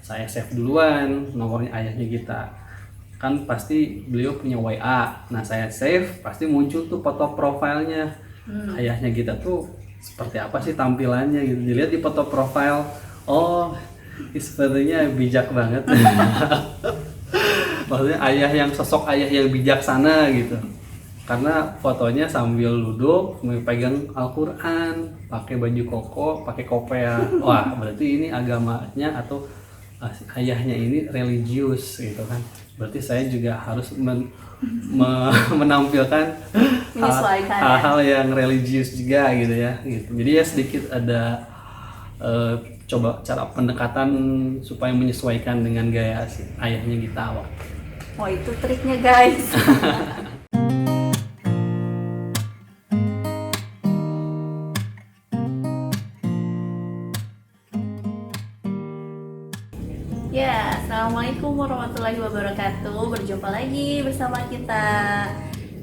saya save duluan nomornya ayahnya Gita. Kan pasti beliau punya WA. Nah, saya save, pasti muncul tuh foto profilnya. Ayahnya Gita tuh seperti apa sih tampilannya gitu. Dilihat di foto profile, oh, sepertinya bijak banget. Maksudnya sosok ayah yang bijaksana gitu. Karena fotonya sambil duduk memegang Al-Quran, pakai baju koko, pakai kopea. Wah, berarti ini agamanya atau ayahnya ini religius gitu kan. Berarti saya juga harus menampilkan hal-hal yang religius juga gitu ya. Gitu. Jadi ya sedikit ada coba cara pendekatan supaya menyesuaikan dengan gaya ayahnya Gita. Oh, itu triknya guys. Ya, assalamualaikum warahmatullahi wabarakatuh. Berjumpa lagi bersama kita.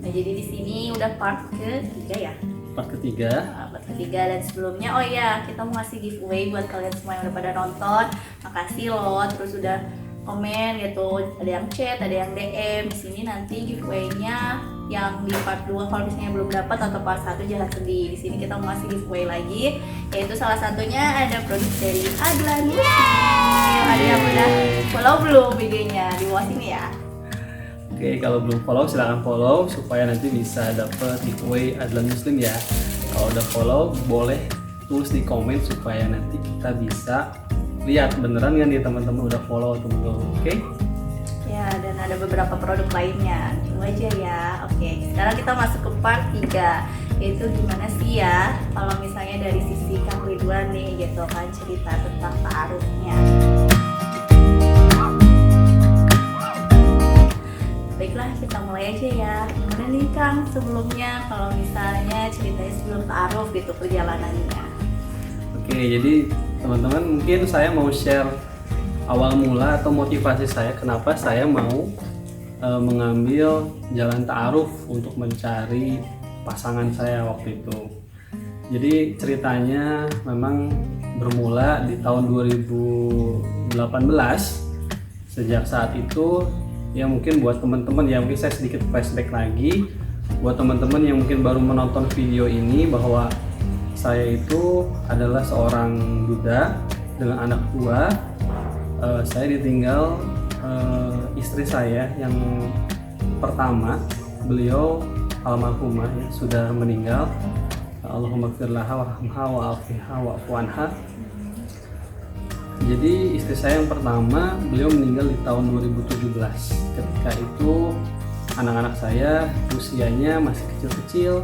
Nah, jadi di sini udah part ketiga ya. Part ketiga. Part ketiga, dan sebelumnya, oh ya, kita mau ngasih giveaway buat kalian semua yang udah pada nonton. Makasih loh, terus udah komen gitu. Ada yang chat, ada yang DM. Di sini nanti giveaway-nya yang di part 2 kalau misalnya belum dapat, atau part 1 jangan sedih. Di sini kita mau ngasih giveaway lagi, yaitu salah satunya ada produk dari Adlan. Ada yang udah follow belum videonya di bawah sini ya? Oke, kalau belum follow silahkan follow supaya nanti bisa dapet giveaway Adlan Muslim ya. Kalau udah follow boleh tulis di komen supaya nanti kita bisa lihat beneran kan nih teman-teman udah follow atau belum. Oke? Ya, dan ada beberapa produk lainnya. Tunggu aja ya. Oke, sekarang kita masuk ke part 3, yaitu gimana sih ya kalau misalnya dari sisi Kang Ridwan nih gitu kan, cerita tentang ta'arufnya. Baiklah, kita mulai aja ya. Gimana nih Kang sebelumnya kalau misalnya ceritanya sebelum ta'aruf gitu perjalanannya? Oke, jadi teman-teman mungkin saya mau share awal mula atau motivasi saya kenapa saya mau mengambil jalan ta'aruf untuk mencari pasangan saya waktu itu. Jadi ceritanya memang bermula di tahun 2018. Sejak saat itu ya mungkin buat teman-teman ya, mungkin saya sedikit flashback lagi buat teman-teman yang mungkin baru menonton video ini, bahwa saya itu adalah seorang duda dengan anak dua. Saya ditinggal istri saya yang pertama, beliau almarhumah ya, sudah meninggal. Allahumma gfirlaha warhamha wa'afiha wa'fu anha. Jadi istri saya yang pertama, beliau meninggal di tahun 2017. Ketika itu anak-anak saya usianya masih kecil-kecil.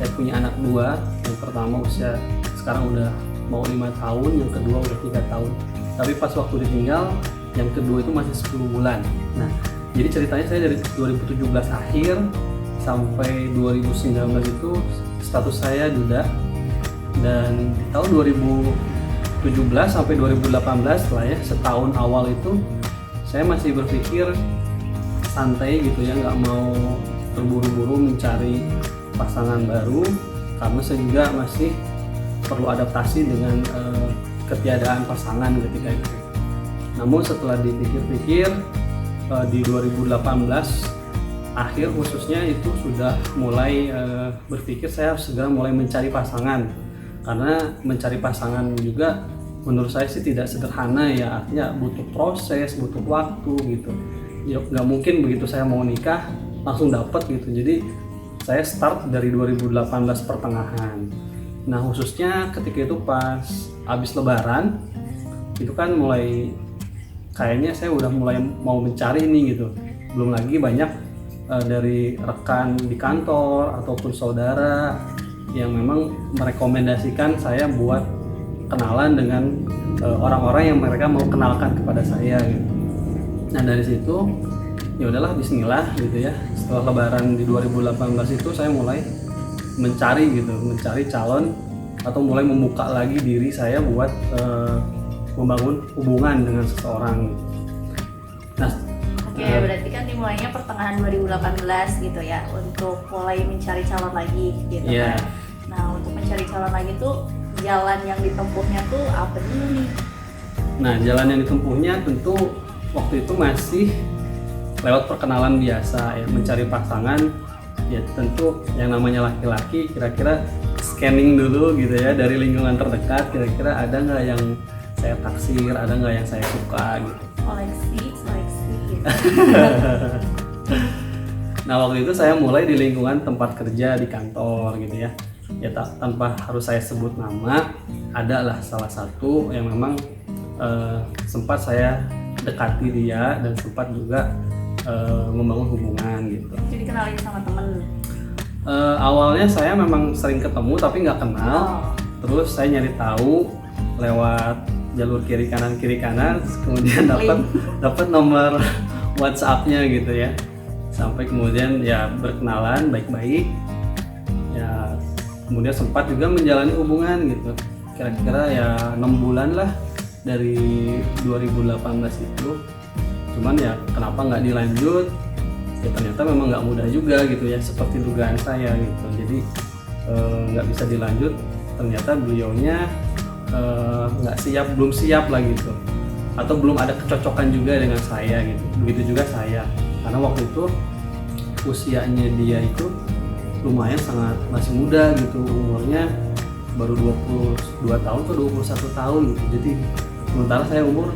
Saya punya anak dua, yang pertama usia sekarang udah mau 5 tahun, yang kedua udah 3 tahun. Tapi pas waktu ditinggal, yang kedua itu masih 10 bulan. Nah, jadi ceritanya saya dari 2017 akhir sampai 2019 itu status saya duda. Dan di tahun 2017 sampai 2018 lah ya, setahun awal itu saya masih berpikir santai gitu ya, nggak mau terburu-buru mencari pasangan baru, karena saya juga masih perlu adaptasi dengan ketiadaan pasangan ketika itu. Namun setelah dipikir-pikir di 2018 akhir khususnya itu sudah mulai berpikir saya harus segera mulai mencari pasangan, karena mencari pasangan juga menurut saya sih tidak sederhana ya, artinya butuh proses, butuh waktu gitu ya, nggak mungkin begitu saya mau nikah langsung dapat gitu. Jadi saya start dari 2018 pertengahan. Nah, khususnya ketika itu pas habis lebaran itu kan mulai kayaknya saya udah mulai mau mencari ini gitu. Belum lagi banyak dari rekan di kantor ataupun saudara yang memang merekomendasikan saya buat kenalan dengan orang-orang yang mereka mau kenalkan kepada saya gitu. Nah, dari situ ya udahlah bismillah gitu ya. Setelah lebaran di 2018 itu saya mulai mencari calon atau mulai membuka lagi diri saya buat membangun hubungan dengan seseorang. Nah, Oke, berarti kan dimulainya pertengahan 2018 gitu ya, untuk mulai mencari calon lagi gitu kan. Nah, untuk mencari calon lagi tuh jalan yang ditempuhnya tuh apa dulu nih? Nah, jalan yang ditempuhnya tentu waktu itu masih lewat perkenalan biasa ya, mencari pasangan ya. Tentu yang namanya laki-laki kira-kira scanning dulu gitu ya dari lingkungan terdekat, kira-kira ada nggak yang saya taksir, ada nggak yang saya suka gitu. Koleksi gitu. Nah, waktu itu saya mulai di lingkungan tempat kerja di kantor gitu ya. Ya tanpa harus saya sebut nama, adalah salah satu yang memang sempat saya dekati dia dan sempat juga membangun hubungan gitu. Jadi kenalin sama temen. Awalnya saya memang sering ketemu tapi nggak kenal. Terus saya nyari tahu lewat jalur kiri kanan, kemudian dapat nomor WhatsApp-nya gitu ya. Sampai kemudian ya berkenalan baik-baik. Ya kemudian sempat juga menjalani hubungan gitu. Kira-kira ya 6 bulan lah dari 2018 itu. Cuman ya kenapa nggak dilanjut? Ya ternyata memang nggak mudah juga gitu ya, seperti dugaan saya gitu. Jadi nggak bisa dilanjut. Ternyata beliaunya belum siap lah gitu, atau belum ada kecocokan juga dengan saya gitu. Begitu juga saya, karena waktu itu usianya dia itu lumayan masih muda gitu, umurnya baru 22 tahun atau 21 tahun gitu. Jadi sementara saya umur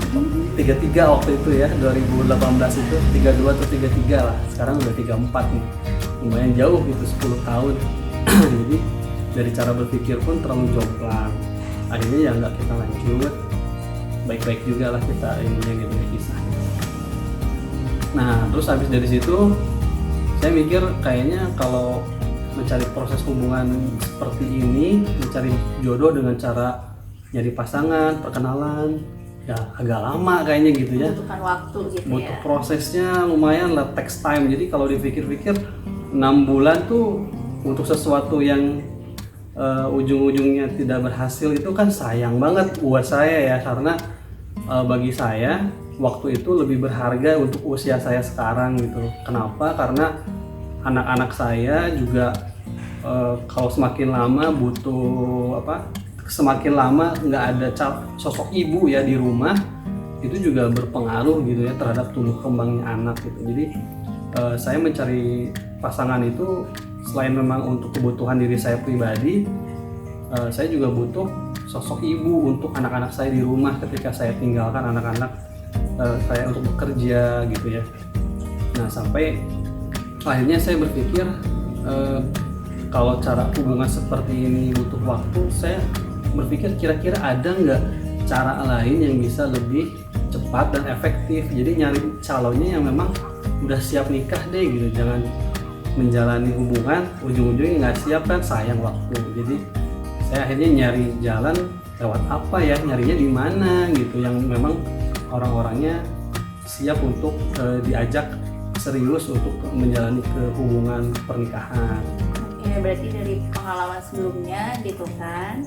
33 waktu itu ya, 2018 itu 32 atau 33 lah. Sekarang udah 34 nih, lumayan jauh gitu, 10 tahun. Jadi dari cara berpikir pun terlalu jomplang. Akhirnya ya nggak kita lanjut, baik-baik juga lah kita ininya gitu ya, kisah. Nah terus habis dari situ saya mikir kayaknya kalau mencari proses hubungan seperti ini, mencari jodoh dengan cara nyari pasangan, perkenalan, ya agak lama kayaknya gitu ya. Butuhkan waktu gitu. Butuh ya. prosesnya lumayan lah, takes time. Jadi kalau dipikir-pikir 6 bulan tuh untuk sesuatu yang ujung-ujungnya tidak berhasil itu kan sayang banget buat saya ya, karena bagi saya waktu itu lebih berharga untuk usia saya sekarang gitu. Kenapa? Karena anak-anak saya juga kalau semakin lama semakin lama nggak ada sosok ibu ya di rumah, itu juga berpengaruh gitu ya terhadap tumbuh kembangnya anak gitu. Jadi saya mencari pasangan itu selain memang untuk kebutuhan diri saya pribadi, saya juga butuh sosok ibu untuk anak-anak saya di rumah ketika saya tinggalkan anak-anak saya untuk bekerja gitu ya. Nah sampai akhirnya saya berpikir kalau cara hubungan seperti ini butuh waktu, saya berpikir kira-kira ada nggak cara lain yang bisa lebih cepat dan efektif. Jadi nyari calonnya yang memang udah siap nikah deh gitu, jangan menjalani hubungan ujung-ujungnya nggak siap kan sayang waktu. Jadi saya akhirnya nyari jalan lewat apa ya, nyarinya di mana gitu yang memang orang-orangnya siap untuk diajak serius untuk menjalani ke hubungan pernikahan. Oke, berarti dari pengalaman sebelumnya gitu kan,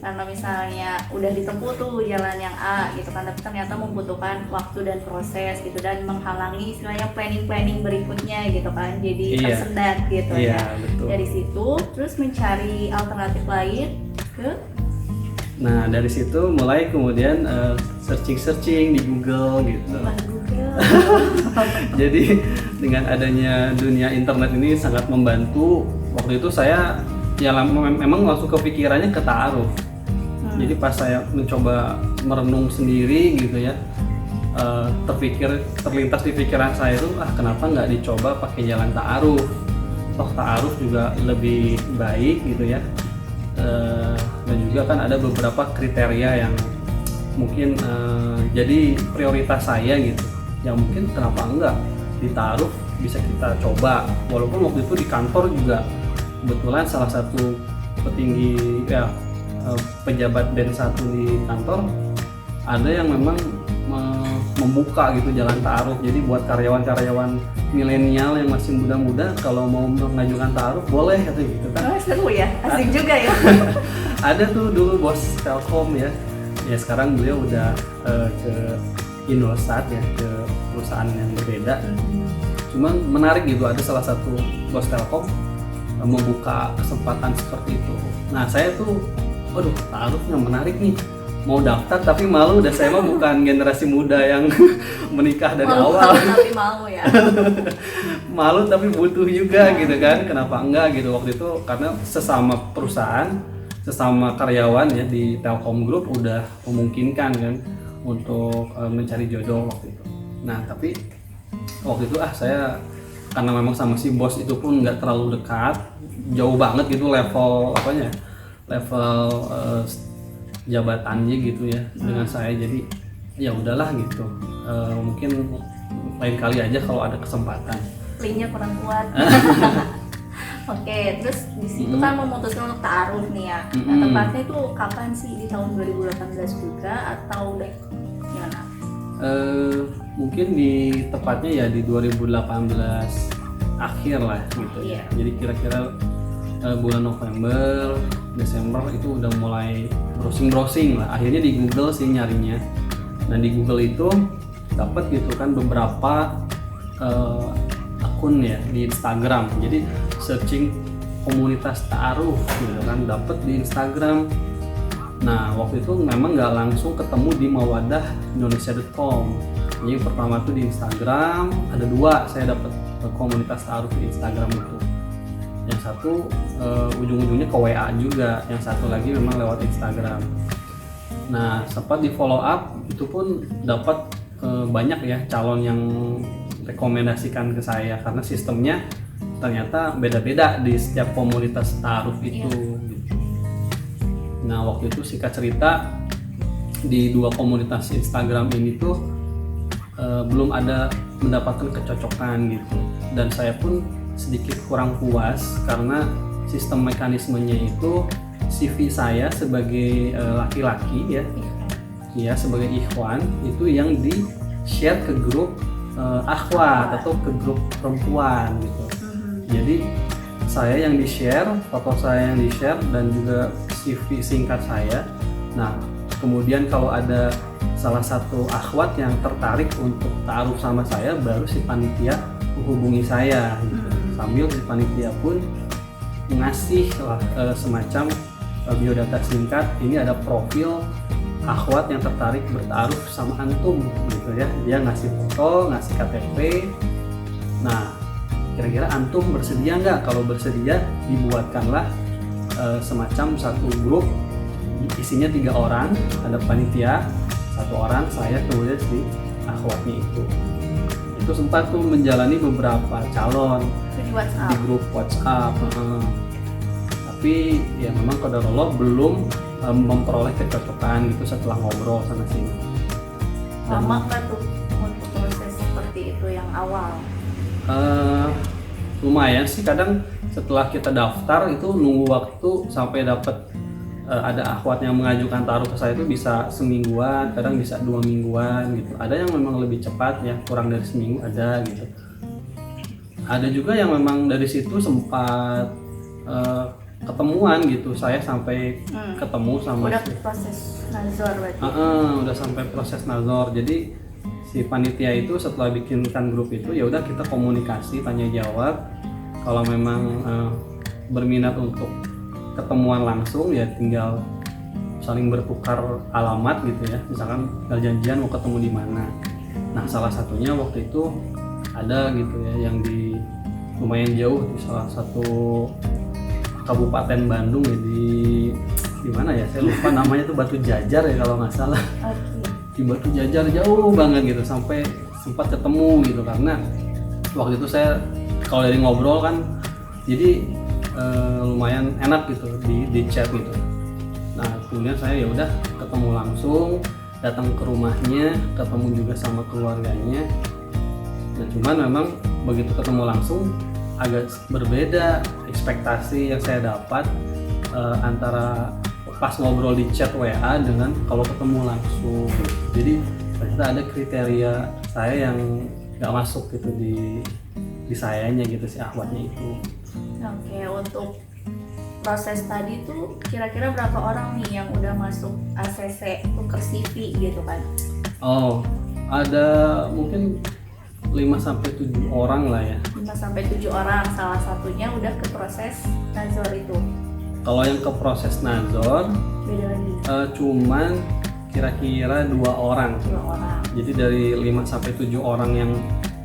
karena misalnya udah ditempuh tuh jalan yang A gitu kan, tapi ternyata membutuhkan waktu dan proses gitu, dan menghalangi istilahnya planning berikutnya gitu kan, jadi tersendat gitu ya. Betul. Dari situ terus mencari alternatif lain ke. Nah dari situ mulai kemudian searching di Google gitu. Google. Jadi dengan adanya dunia internet ini sangat membantu. Waktu itu saya ya memang langsung kepikirannya ke ta'aruf. Jadi pas saya mencoba merenung sendiri gitu ya, terlintas di pikiran saya itu kenapa nggak dicoba pakai jalan ta'aruf. Toh ta'aruf juga lebih baik gitu ya. Dan juga kan ada beberapa kriteria yang mungkin jadi prioritas saya gitu, yang mungkin kenapa enggak di ta'aruf bisa kita coba. Walaupun waktu itu di kantor juga kebetulan salah satu petinggi ya pejabat Band 1 di kantor ada yang memang membuka gitu jalan ta'aruf. Jadi buat karyawan-karyawan milenial yang masih muda-muda kalau mau mengajukan ta'aruf boleh katanya gitu kan. Seru ya, asik juga ya. Ada tuh dulu bos Telkom ya sekarang beliau udah ke Indosat ya, ke perusahaan yang berbeda. Cuman menarik gitu, ada salah satu bos Telkom membuka kesempatan seperti itu. Nah saya tuh, waduh ta'arufnya menarik nih, mau daftar tapi malu, dan saya mah bukan generasi muda yang menikah dari Malu awal. tapi mau ya. Malu tapi butuh juga gitu kan, kenapa enggak gitu waktu itu, karena sesama perusahaan, sesama karyawan ya di Telkom Group udah memungkinkan kan untuk mencari jodoh waktu itu. Nah tapi waktu itu saya karena memang sama si bos itu pun nggak terlalu dekat, jauh banget gitu level apanya, level jabatannya gitu ya dengan saya, jadi ya udahlah gitu. Mungkin lain kali aja kalau ada kesempatan. Linknya kurang kuat. Oke, terus di situ kan memutuskan untuk ta'aruf nih ya. Nah, tepatnya itu kapan sih, di tahun 2018 juga atau udah gimana? Mungkin di tepatnya ya di 2018 akhir lah gitu. Iya. Jadi kira-kira bulan November, Desember itu udah mulai browsing lah. Akhirnya di Google sih nyarinya. Dan di Google itu dapat gitu kan beberapa akun ya di Instagram. Jadi searching komunitas ta'aruf gitu kan, dapat di Instagram. Nah waktu itu memang nggak langsung ketemu di mawaddahindonesia.com. Jadi pertama tuh di Instagram ada 2, saya dapat komunitas ta'aruf di Instagram itu. Yang satu ujung-ujungnya ke WA juga, yang satu lagi memang lewat Instagram. Nah sempat di follow up, itu pun dapat banyak ya calon yang rekomendasikan ke saya, karena sistemnya ternyata beda-beda di setiap komunitas ta'aruf itu gitu. Nah waktu itu singkat cerita di 2 komunitas Instagram ini tuh belum ada mendapatkan kecocokan gitu, dan saya pun sedikit kurang puas karena sistem mekanismenya itu CV saya sebagai laki-laki ya sebagai ikhwan itu yang di share ke grup akhwat atau ke grup perempuan gitu. Jadi saya yang di share, foto saya yang di share, dan juga CV singkat saya. Nah kemudian kalau ada salah satu akhwat yang tertarik untuk ta'aruf sama saya, baru si panitia menghubungi saya gitu. Sambil si panitia pun ngasih semacam biodata singkat, ini ada profil akhwat yang tertarik berta'aruf sama antum gitu ya. Dia ngasih foto, ngasih KTP. Nah kira-kira antum bersedia nggak? Kalau bersedia dibuatkanlah semacam satu grup, isinya 3 orang, ada panitia 1 orang, saya kemudian si akhwatnya itu sempat tuh menjalani beberapa calon di grup WhatsApp. Tapi ya memang qadarullah belum memperoleh kecocokan gitu setelah ngobrol sana sini. Lama kan tuh untuk proses seperti itu yang awal? Lumayan sih, kadang setelah kita daftar itu nunggu waktu sampai dapat ada akhwat yang mengajukan ta'aruf ke saya itu bisa semingguan, kadang bisa 2 mingguan gitu. Ada yang memang lebih cepat ya, kurang dari seminggu ada gitu. Ada juga yang memang dari situ sempat ketemuan gitu, saya sampai ketemu sama udah proses nazar berarti. Udah sampai proses nazar. Jadi si panitia itu setelah bikinkan grup itu ya udah kita komunikasi, tanya jawab. Kalau memang berminat untuk ketemuan langsung ya tinggal saling bertukar alamat gitu ya, misalkan janjian mau ketemu di mana. Nah salah satunya waktu itu ada gitu ya yang di lumayan jauh di salah satu kabupaten Bandung ya, di mana ya saya lupa namanya tuh Batu Jajar ya kalau nggak salah. Di Batu Jajar jauh banget gitu, sampai sempat ketemu gitu karena waktu itu saya kalau dari ngobrol kan jadi lumayan enak gitu di chat gitu. Nah kemudian saya ya udah ketemu langsung, datang ke rumahnya, ketemu juga sama keluarganya. Nah cuman memang begitu ketemu langsung agak berbeda ekspektasi yang saya dapat antara pas ngobrol di chat WA dengan kalau ketemu langsung. Jadi ternyata ada kriteria saya yang nggak masuk gitu di sayanya gitu, si akhwatnya itu. Oke, untuk proses tadi tuh kira-kira berapa orang nih yang udah masuk ACC tuker CV gitu kan? Oh, ada mungkin 5-7 orang lah ya. 5-7 orang, salah satunya udah ke proses nazar itu. Kalau yang ke proses nazar beda lagi. Cuman kira-kira 2 orang. 2 orang. Jadi dari 5 sampai 7 orang yang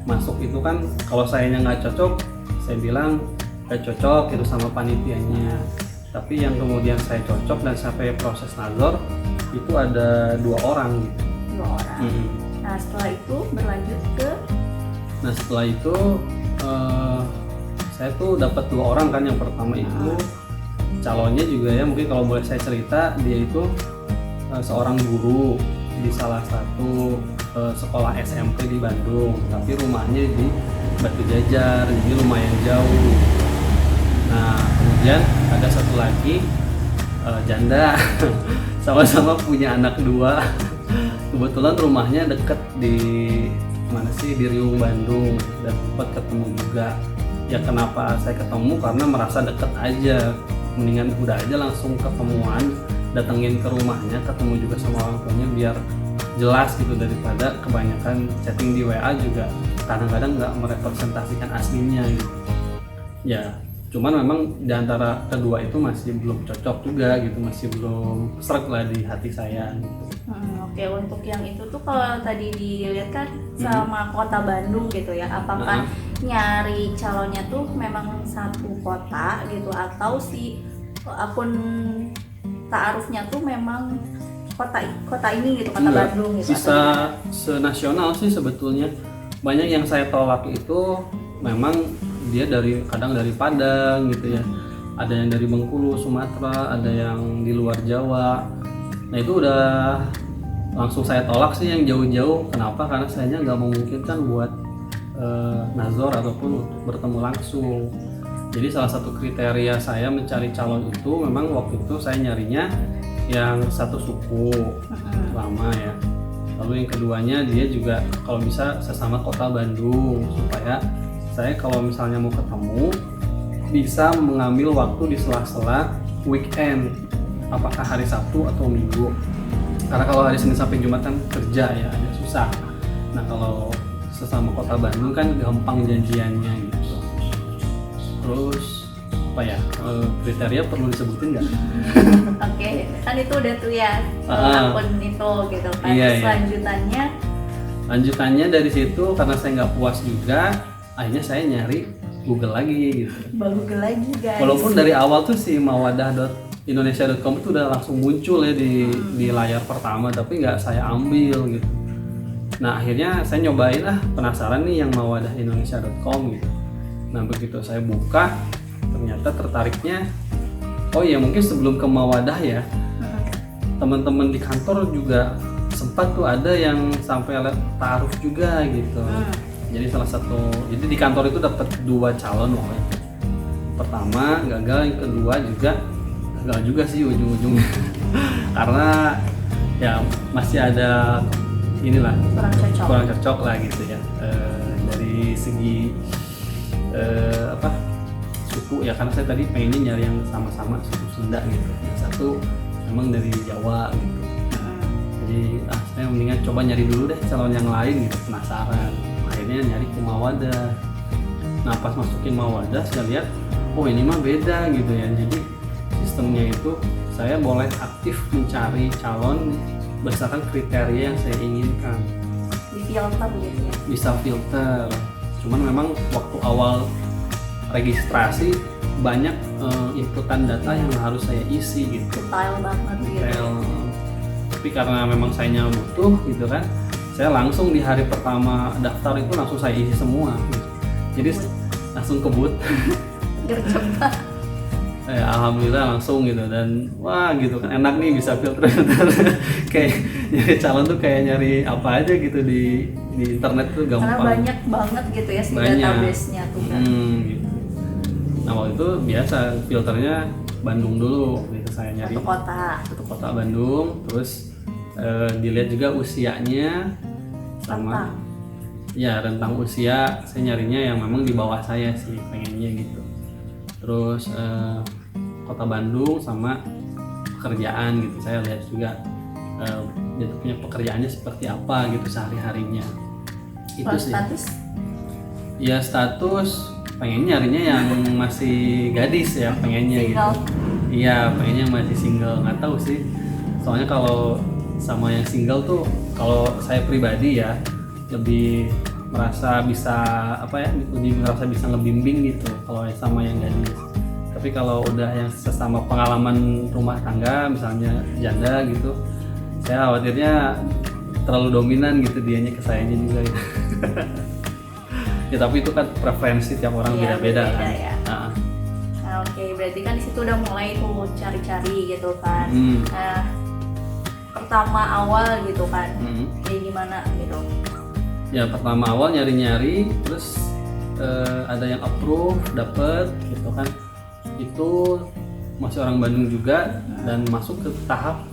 masuk itu kan, kalau sayanya nggak cocok, saya bilang nggak cocok itu sama panitianya. Tapi yang kemudian saya cocok dan sampai proses nazar itu ada 2 orang gitu. 2 orang. Nah setelah itu berlanjut ke. Nah setelah itu saya tuh dapat 2 orang kan. Yang pertama itu calonnya juga ya, mungkin kalau boleh saya cerita, dia itu seorang guru di salah satu sekolah SMP di Bandung, tapi rumahnya di Batu Jajar, jadi lumayan jauh. Nah kemudian ada satu lagi janda sama-sama punya anak 2. Kebetulan rumahnya deket di mana sih, di Riung Bandung, dan sempat ketemu juga. Ya kenapa saya ketemu, karena merasa deket aja, mendingan udah aja langsung ketemuan, datengin ke rumahnya, ketemu juga sama orang tuanya biar jelas gitu, daripada kebanyakan chatting di WA juga kadang-kadang nggak merepresentasikan aslinya gitu. Ya cuman memang di antara kedua itu masih belum cocok juga gitu, masih belum sreg lah di hati saya gitu. Oke, untuk yang itu tuh kalau tadi dilihat kan sama kota Bandung gitu ya, apakah nyari calonnya tuh memang satu kota gitu, atau si akun ta'arufnya tuh memang kota ini gitu, kota Bandung gitu? Bisa senasional sih sebetulnya. Banyak yang saya tolak itu memang dia kadang dari Padang gitu ya, ada yang dari Bengkulu, Sumatera, ada yang di luar Jawa. Nah itu udah langsung saya tolak sih yang jauh-jauh. Kenapa? Karena sayanya nggak memungkinkan buat nazar ataupun untuk bertemu langsung. Jadi salah satu kriteria saya mencari calon itu memang waktu itu saya nyarinya yang satu suku lama ya. Lalu yang keduanya dia juga kalau bisa sesama kota Bandung, supaya saya kalau misalnya mau ketemu bisa mengambil waktu di sela-sela weekend, apakah hari Sabtu atau Minggu. Karena kalau hari Senin sampai Jumat kan kerja ya, agak susah. Nah kalau sesama kota Bandung kan gampang janjiannya gitu. Terus apa ya, kriteria perlu disebutin nggak? Oke, kan itu udah tuh ya akun itu gitu kan. Iya, Lanjutannya dari situ karena saya nggak puas juga, akhirnya saya nyari Google lagi gitu. Google lagi guys. Walaupun dari awal tuh si mawadah.indonesia.com itu udah langsung muncul ya di layar pertama, tapi nggak saya ambil gitu. Nah akhirnya saya nyobain, penasaran nih yang mawadah.indonesia.com gitu. Nah begitu saya buka, ternyata tertariknya, oh ya mungkin sebelum ke Mawadah ya, teman-teman di kantor juga sempat tuh ada yang sampai ta'aruf juga gitu. Jadi salah satu, jadi di kantor itu dapat 2 calon waktu itu. Pertama gagal, yang kedua juga gagal juga sih ujung-ujungnya. Karena ya masih ada inilah kurang cocok lah gitu ya, dari segi suku ya, karena saya tadi pengennya nyari yang sama-sama suku Sunda gitu. Yang satu memang dari Jawa gitu. Jadi saya mendingan coba nyari dulu deh calon yang lain gitu, penasaran. Akhirnya nyari ke Mawadah. Nah pas masukin Mawadah saya lihat, oh ini mah beda gitu ya. Jadi sistemnya itu saya boleh aktif mencari calon berdasarkan kriteria yang saya inginkan. Di filter gitu ya? Bisa filter. Cuman memang waktu awal registrasi banyak inputan data yang harus saya isi gitu. Detail banget gitu. Tapi karena memang sayanya butuh gitu kan, saya langsung di hari pertama daftar itu langsung saya isi semua gitu. Jadi langsung kebut. Gercep. Alhamdulillah langsung gitu, dan wah gitu kan enak nih bisa filter. Kayak nyari calon tuh kayak nyari apa aja gitu di internet tuh gampang. Karena banyak banget gitu ya si database-nya tuh kan. Gitu. Nah waktu itu biasa filternya Bandung dulu gitu, saya nyari satu kota Bandung, terus dilihat juga usianya sama rentang usia. Saya nyarinya yang memang di bawah saya sih pengennya gitu. Terus kota Bandung sama pekerjaan gitu, saya lihat juga dia punya pekerjaannya seperti apa gitu sehari-harinya. Itu sih. Status? Ya status pengen nyarinya yang masih gadis ya, pengennya single. Gitu. Iya pengennya masih single, nggak tahu sih. Soalnya kalau sama yang single tuh kalau saya pribadi ya lebih merasa bisa lebih merasa bisa ngebimbing gitu kalau sama yang gadis. Tapi kalau udah yang sesama pengalaman rumah tangga misalnya janda gitu, saya khawatirnya terlalu dominan gitu dianya ke sayanya juga gitu. Ya tapi itu kan preferensi tiap orang beda-beda kan. Ya. Nah, oke, berarti kan di situ udah mulai tuh cari-cari gitu kan. Nah, pertama awal gitu kan, kayak gimana gitu? Ya pertama awal nyari-nyari, terus ada yang approve, dapet gitu kan. Itu masih orang Bandung juga dan masuk ke tahap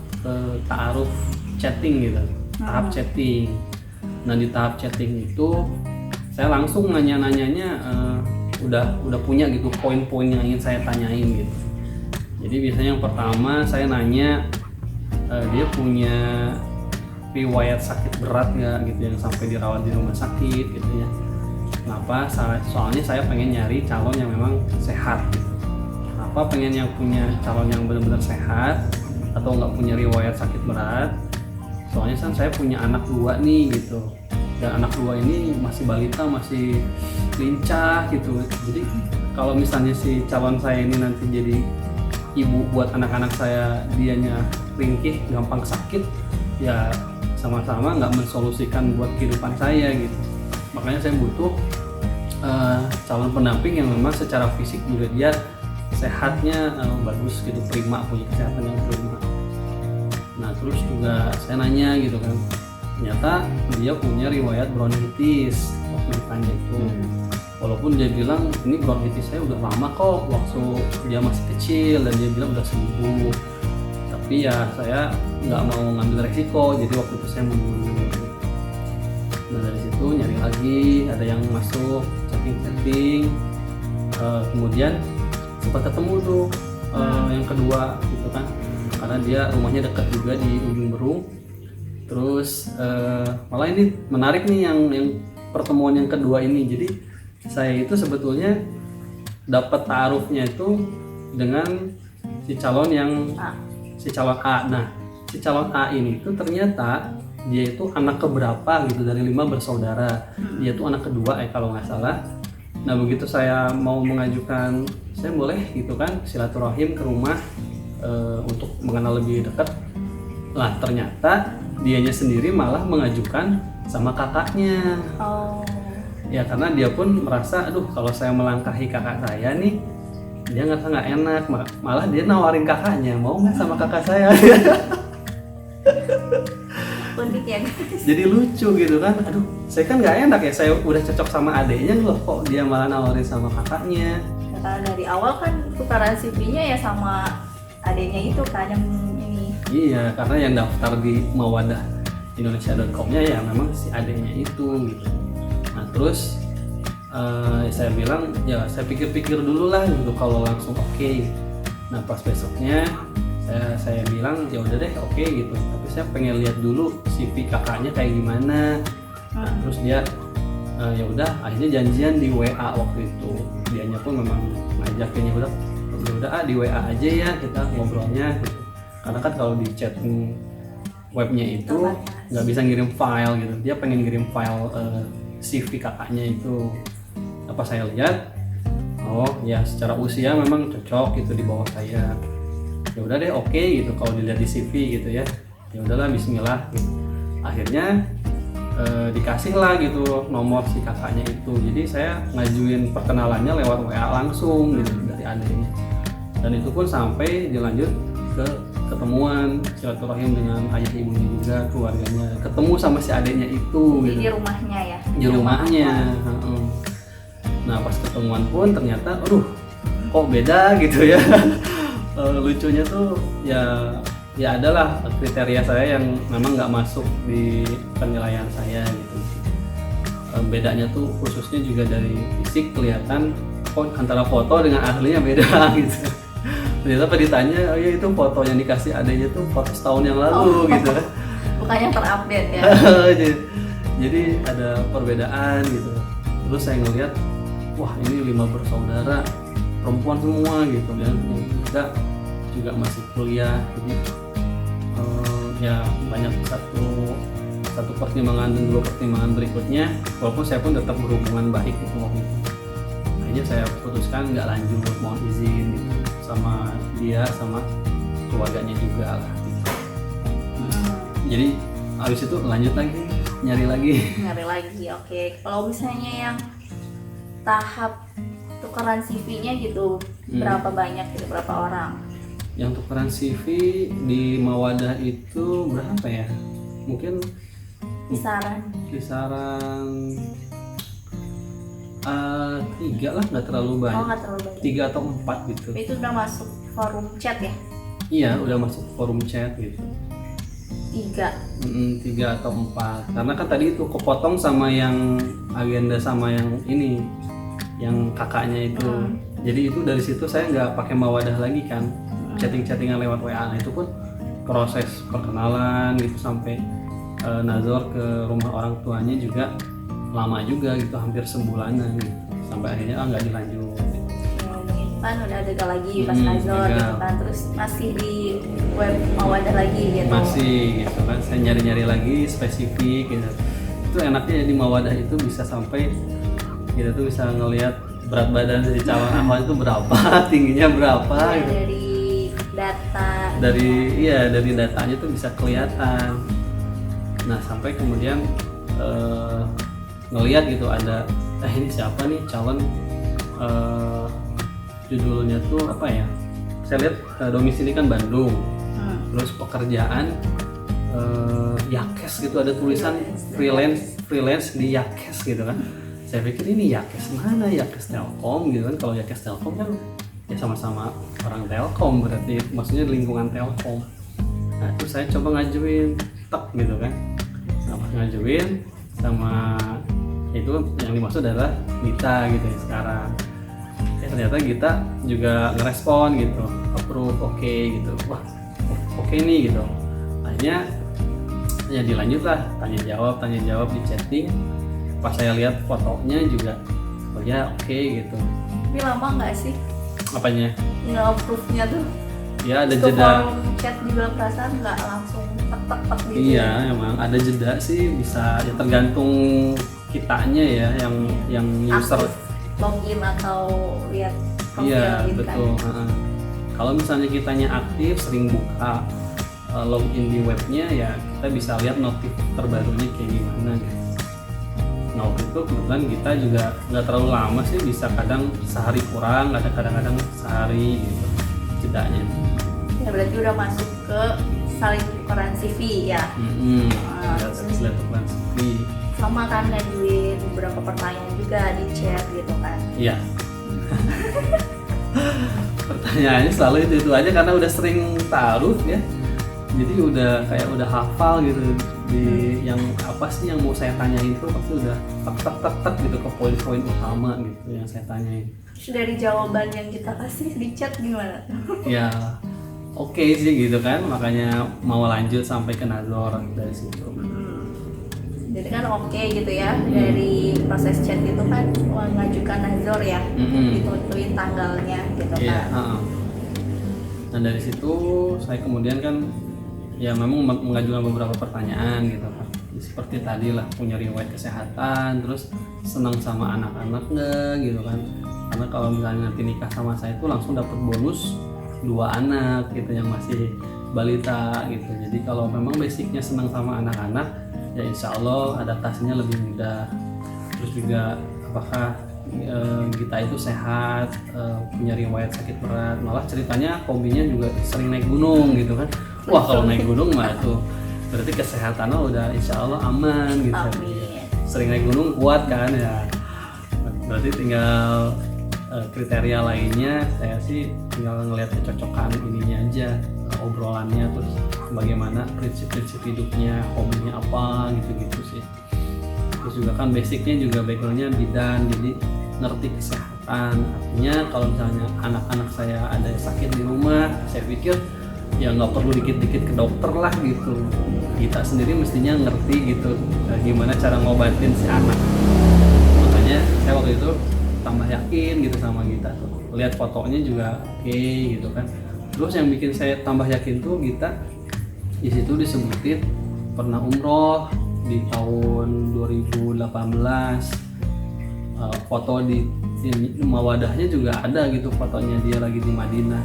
ta'aruf chatting gitu, tahap chatting. Nah di tahap chatting itu saya langsung nanya-nanyanya udah punya gitu poin-poin yang ingin saya tanyain gitu. Jadi biasanya yang pertama saya nanya dia punya riwayat sakit berat nggak gitu yang sampai dirawat di rumah sakit gitu ya. Kenapa? Soalnya saya pengen nyari calon yang memang sehat gitu. Kenapa pengen yang punya calon yang benar-benar sehat atau nggak punya riwayat sakit berat? Soalnya kan saya punya anak 2 nih gitu. Dan anak 2 ini masih balita, masih lincah gitu. Jadi kalau misalnya si calon saya ini nanti jadi ibu buat anak-anak saya, dianya ringkih, gampang sakit, ya sama-sama nggak mensolusikan buat kehidupan saya gitu. Makanya saya butuh calon pendamping yang memang secara fisik juga dia sehatnya bagus gitu, prima, punya kesehatan yang prima. Nah terus juga saya nanya gitu kan, ternyata dia punya riwayat bronkitis waktu ditanya itu. Walaupun dia bilang ini bronkitis saya udah lama kok, waktu dia masih kecil, dan dia bilang udah sembuh. Tapi ya saya nggak mau ngambil resiko, jadi waktu itu saya mundur. Nah dari situ nyari lagi, ada yang masuk chatting, kemudian sempat ketemu tuh yang kedua gitu kan, karena dia rumahnya dekat juga di Ujung Berung. Terus malah ini menarik nih yang pertemuan yang kedua ini. Jadi saya itu sebetulnya dapat taarufnya itu dengan si calon A. Nah si calon A ini tuh ternyata dia itu anak keberapa gitu dari 5 bersaudara. Dia tuh anak kedua kalau nggak salah. Nah begitu saya mau mengajukan, saya boleh gitu kan silaturahim ke rumah untuk mengenal lebih dekat. Lah ternyata dianya sendiri malah mengajukan sama kakaknya. Ya karena dia pun merasa, aduh kalau saya melangkahi kakak saya nih, dia ngerasa nggak enak, malah dia nawarin kakaknya, mau nggak sama kakak saya? Unik ya guys. Jadi lucu gitu kan, aduh saya kan nggak enak ya, saya udah cocok sama adeknya loh, kok dia malah nawarin sama kakaknya. Ya, karena dari awal kan tukaran CV-nya ya sama adeknya itu kan yang ini. Iya, karena yang daftar di Mawadah Indonesia.com-nya ya memang si adeknya itu gitu. Nah terus saya bilang ya saya pikir-pikir dulu lah gitu kalau langsung oke. Nah pas besoknya saya bilang ya udah deh oke gitu, tapi saya pengen lihat dulu CV kakaknya kayak gimana. Nah, terus dia ya udah akhirnya janjian di WA waktu itu. Dianya pun memang ngajakin ya udah di WA aja ya kita ngobrolnya gitu. Karena kan kalau di chat webnya itu nggak bisa ngirim file gitu. Dia pengen ngirim file CV kakaknya itu. Apa saya lihat, oh ya secara usia memang cocok gitu di bawah saya. Ya udah deh oke gitu kalau dilihat di CV gitu ya. Ya udahlah bismillah gitu. Akhirnya dikasih lah gitu nomor si kakaknya itu. Jadi saya ngajuin perkenalannya lewat WA langsung gitu dari adiknya. Dan itu pun sampai dilanjut ke ketemuan silaturahim dengan ayah ibunya juga, keluarganya, ketemu sama si adiknya itu gitu. Di rumahnya ya? Di rumahnya. Nah pas ketemuan pun ternyata aduh kok beda gitu ya. Lucunya tuh ya adalah kriteria saya yang memang nggak masuk di penilaian saya gitu. Bedanya tuh khususnya juga dari fisik kelihatan kok antara foto dengan aslinya beda gitu. Ternyata pas ditanya, oh ya itu foto yang dikasih adanya tuh foto setahun yang lalu gitu. Bukan yang terupdate ya. Jadi ada perbedaan gitu. Terus saya ngeliat, wah ini 5 bersaudara perempuan semua gitu, dan yang juga masih kuliah. Jadi ya banyak satu pertimbangan dan dua pertimbangan berikutnya, walaupun saya pun tetap berhubungan baik gitu waktu itu. Akhirnya saya putuskan nggak lanjut, mohon izin gitu sama dia sama keluarganya juga lah gitu. Jadi habis itu lanjut lagi nyari lagi. Oke. Kalau misalnya yang tahap tukeran CV-nya gitu, berapa banyak gitu, berapa orang? Yang tukeran CV di Mawadah itu berapa ya? Mungkin kisaran 3 lah, nggak terlalu banyak. Oh, nggak terlalu banyak. 3 atau 4 gitu. Itu udah masuk forum chat ya? Iya, udah masuk forum chat gitu. 3 atau 4. Karena kan tadi itu kepotong sama yang agenda sama yang ini, yang kakaknya itu. Jadi itu dari situ saya nggak pakai Mawadah lagi kan, chattingan lewat WA. Nah, itu pun proses perkenalan gitu sampai Nazor ke rumah orang tuanya juga lama juga gitu, hampir sebulanan gitu. Sampai akhirnya nggak dilanjut. Kan udah ada lagi pas Nazor gitu kan, terus masih di web Mawadah lagi gitu. Masih gitu kan, saya nyari lagi spesifik gitu. Itu enaknya di Mawadah itu bisa sampai kita tuh bisa ngelihat berat badan si calon awal itu berapa, tingginya berapa Ya, gitu. Dari data. Dari datanya tuh bisa kelihatan. Nah, sampai kemudian ngelihat gitu ada ini siapa nih calon, judulnya tuh apa ya, saya lihat domisili kan Bandung, terus pekerjaan Yakes gitu, ada tulisan freelance di Yakes gitu kan. Saya pikir ini Yakes mana, Yakes Telkom gitu kan. Kalau Yakes Telkom kan ya sama-sama orang Telkom, berarti maksudnya lingkungan Telkom. Nah, terus saya coba ngajuin gitu kan. Nah, pas ngajuin sama itu yang dimaksud adalah Gita gitu ya sekarang. Ternyata Gita juga ngerespon gitu, approve, oke gitu. Wah, oke nih gitu. Akhirnya ya dilanjut lah, tanya jawab di chatting. Pas saya lihat fotonya juga, oh ya oke gitu. Tapi lama nggak sih Apanya? nge-approve-nya tuh? Ya ada Ke jeda. forum chat juga perasaan nggak langsung tek gitu. Iya, emang ada jeda sih, bisa ya tergantung kitanya ya, yang user. Aktif login atau lihat profil Iya, gitu betul. kan. Kalau misalnya kitanya aktif, sering buka login di webnya, ya kita bisa lihat notif terbarunya kayak gimana gitu. Nah, waktu itu kebetulan kita juga nggak terlalu lama sih, bisa kadang sehari kurang, kadang-kadang sehari gitu jedanya. Ya berarti udah masuk ke saling tukeran CV ya. Lihat tukeran CV. Sama kan ngajuin beberapa pertanyaan juga di chat gitu kan. Iya. Pertanyaannya selalu itu aja karena udah sering taruh ya. Jadi udah hafal gitu di yang apa sih yang mau saya tanyain itu pasti udah tak gitu ke poin-poin utama gitu yang saya tanyain. Terus dari jawaban yang kita kasih di chat gimana? Ya oke sih gitu kan, makanya mau lanjut sampai ke Nazor dari situ. Jadi kan oke gitu ya, dari proses chat itu kan mengajukan Nazor ya, ditentuin tanggalnya gitu Iya, kan. Nah dari situ saya kemudian kan ya memang mengajukan beberapa pertanyaan gitu kan, seperti tadi lah, punya riwayat kesehatan, terus senang sama anak-anak nggak gitu kan, karena kalau misalnya nanti nikah sama saya itu langsung dapat bonus 2 anak gitu yang masih balita gitu. Jadi kalau memang basicnya senang sama anak-anak, ya insya Allah adaptasinya lebih mudah. Terus juga apakah kita itu sehat, punya riwayat sakit berat, malah ceritanya hobinya juga sering naik gunung gitu kan. Wah, kalau naik gunung mah tuh berarti kesehatannya udah insya Allah aman gitu. Amin. Sering naik gunung kuat kan ya. Berarti tinggal kriteria lainnya saya sih tinggal ngelihat kecocokan ininya aja, obrolannya, terus bagaimana prinsip-prinsip hidupnya, hobinya apa gitu-gitu sih. Terus juga kan basicnya juga backgroundnya bidan, jadi ngerti kesehatan. Artinya kalau misalnya anak-anak saya ada yang sakit di rumah, saya pikir ya nggak perlu dikit-dikit ke dokter lah gitu. Kita sendiri mestinya ngerti gitu gimana cara ngobatin si anak. Makanya saya waktu itu tambah yakin gitu sama Gita tuh. Lihat fotonya juga oke gitu kan. Terus yang bikin saya tambah yakin tuh Gita Di situ disebutin pernah umroh di tahun 2018. Foto di wadahnya juga ada gitu, fotonya dia lagi di Madinah.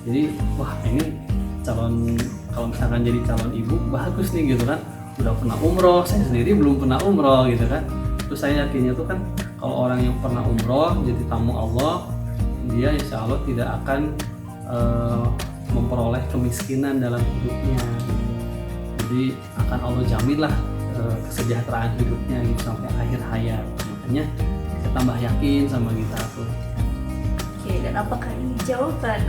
Jadi wah ini calon, kalau misalkan jadi calon ibu bagus nih gitu kan, udah pernah umroh, saya sendiri belum pernah umroh gitu kan. Terus saya yakinnya tuh kan kalau orang yang pernah umroh jadi tamu Allah, dia insya Allah tidak akan memperoleh kemiskinan dalam hidupnya. Jadi akan Allah jamin lah kesejahteraan hidupnya gitu sampai akhir hayat. Makanya saya tambah yakin sama kita tuh. Oke, dan apakah ini jawaban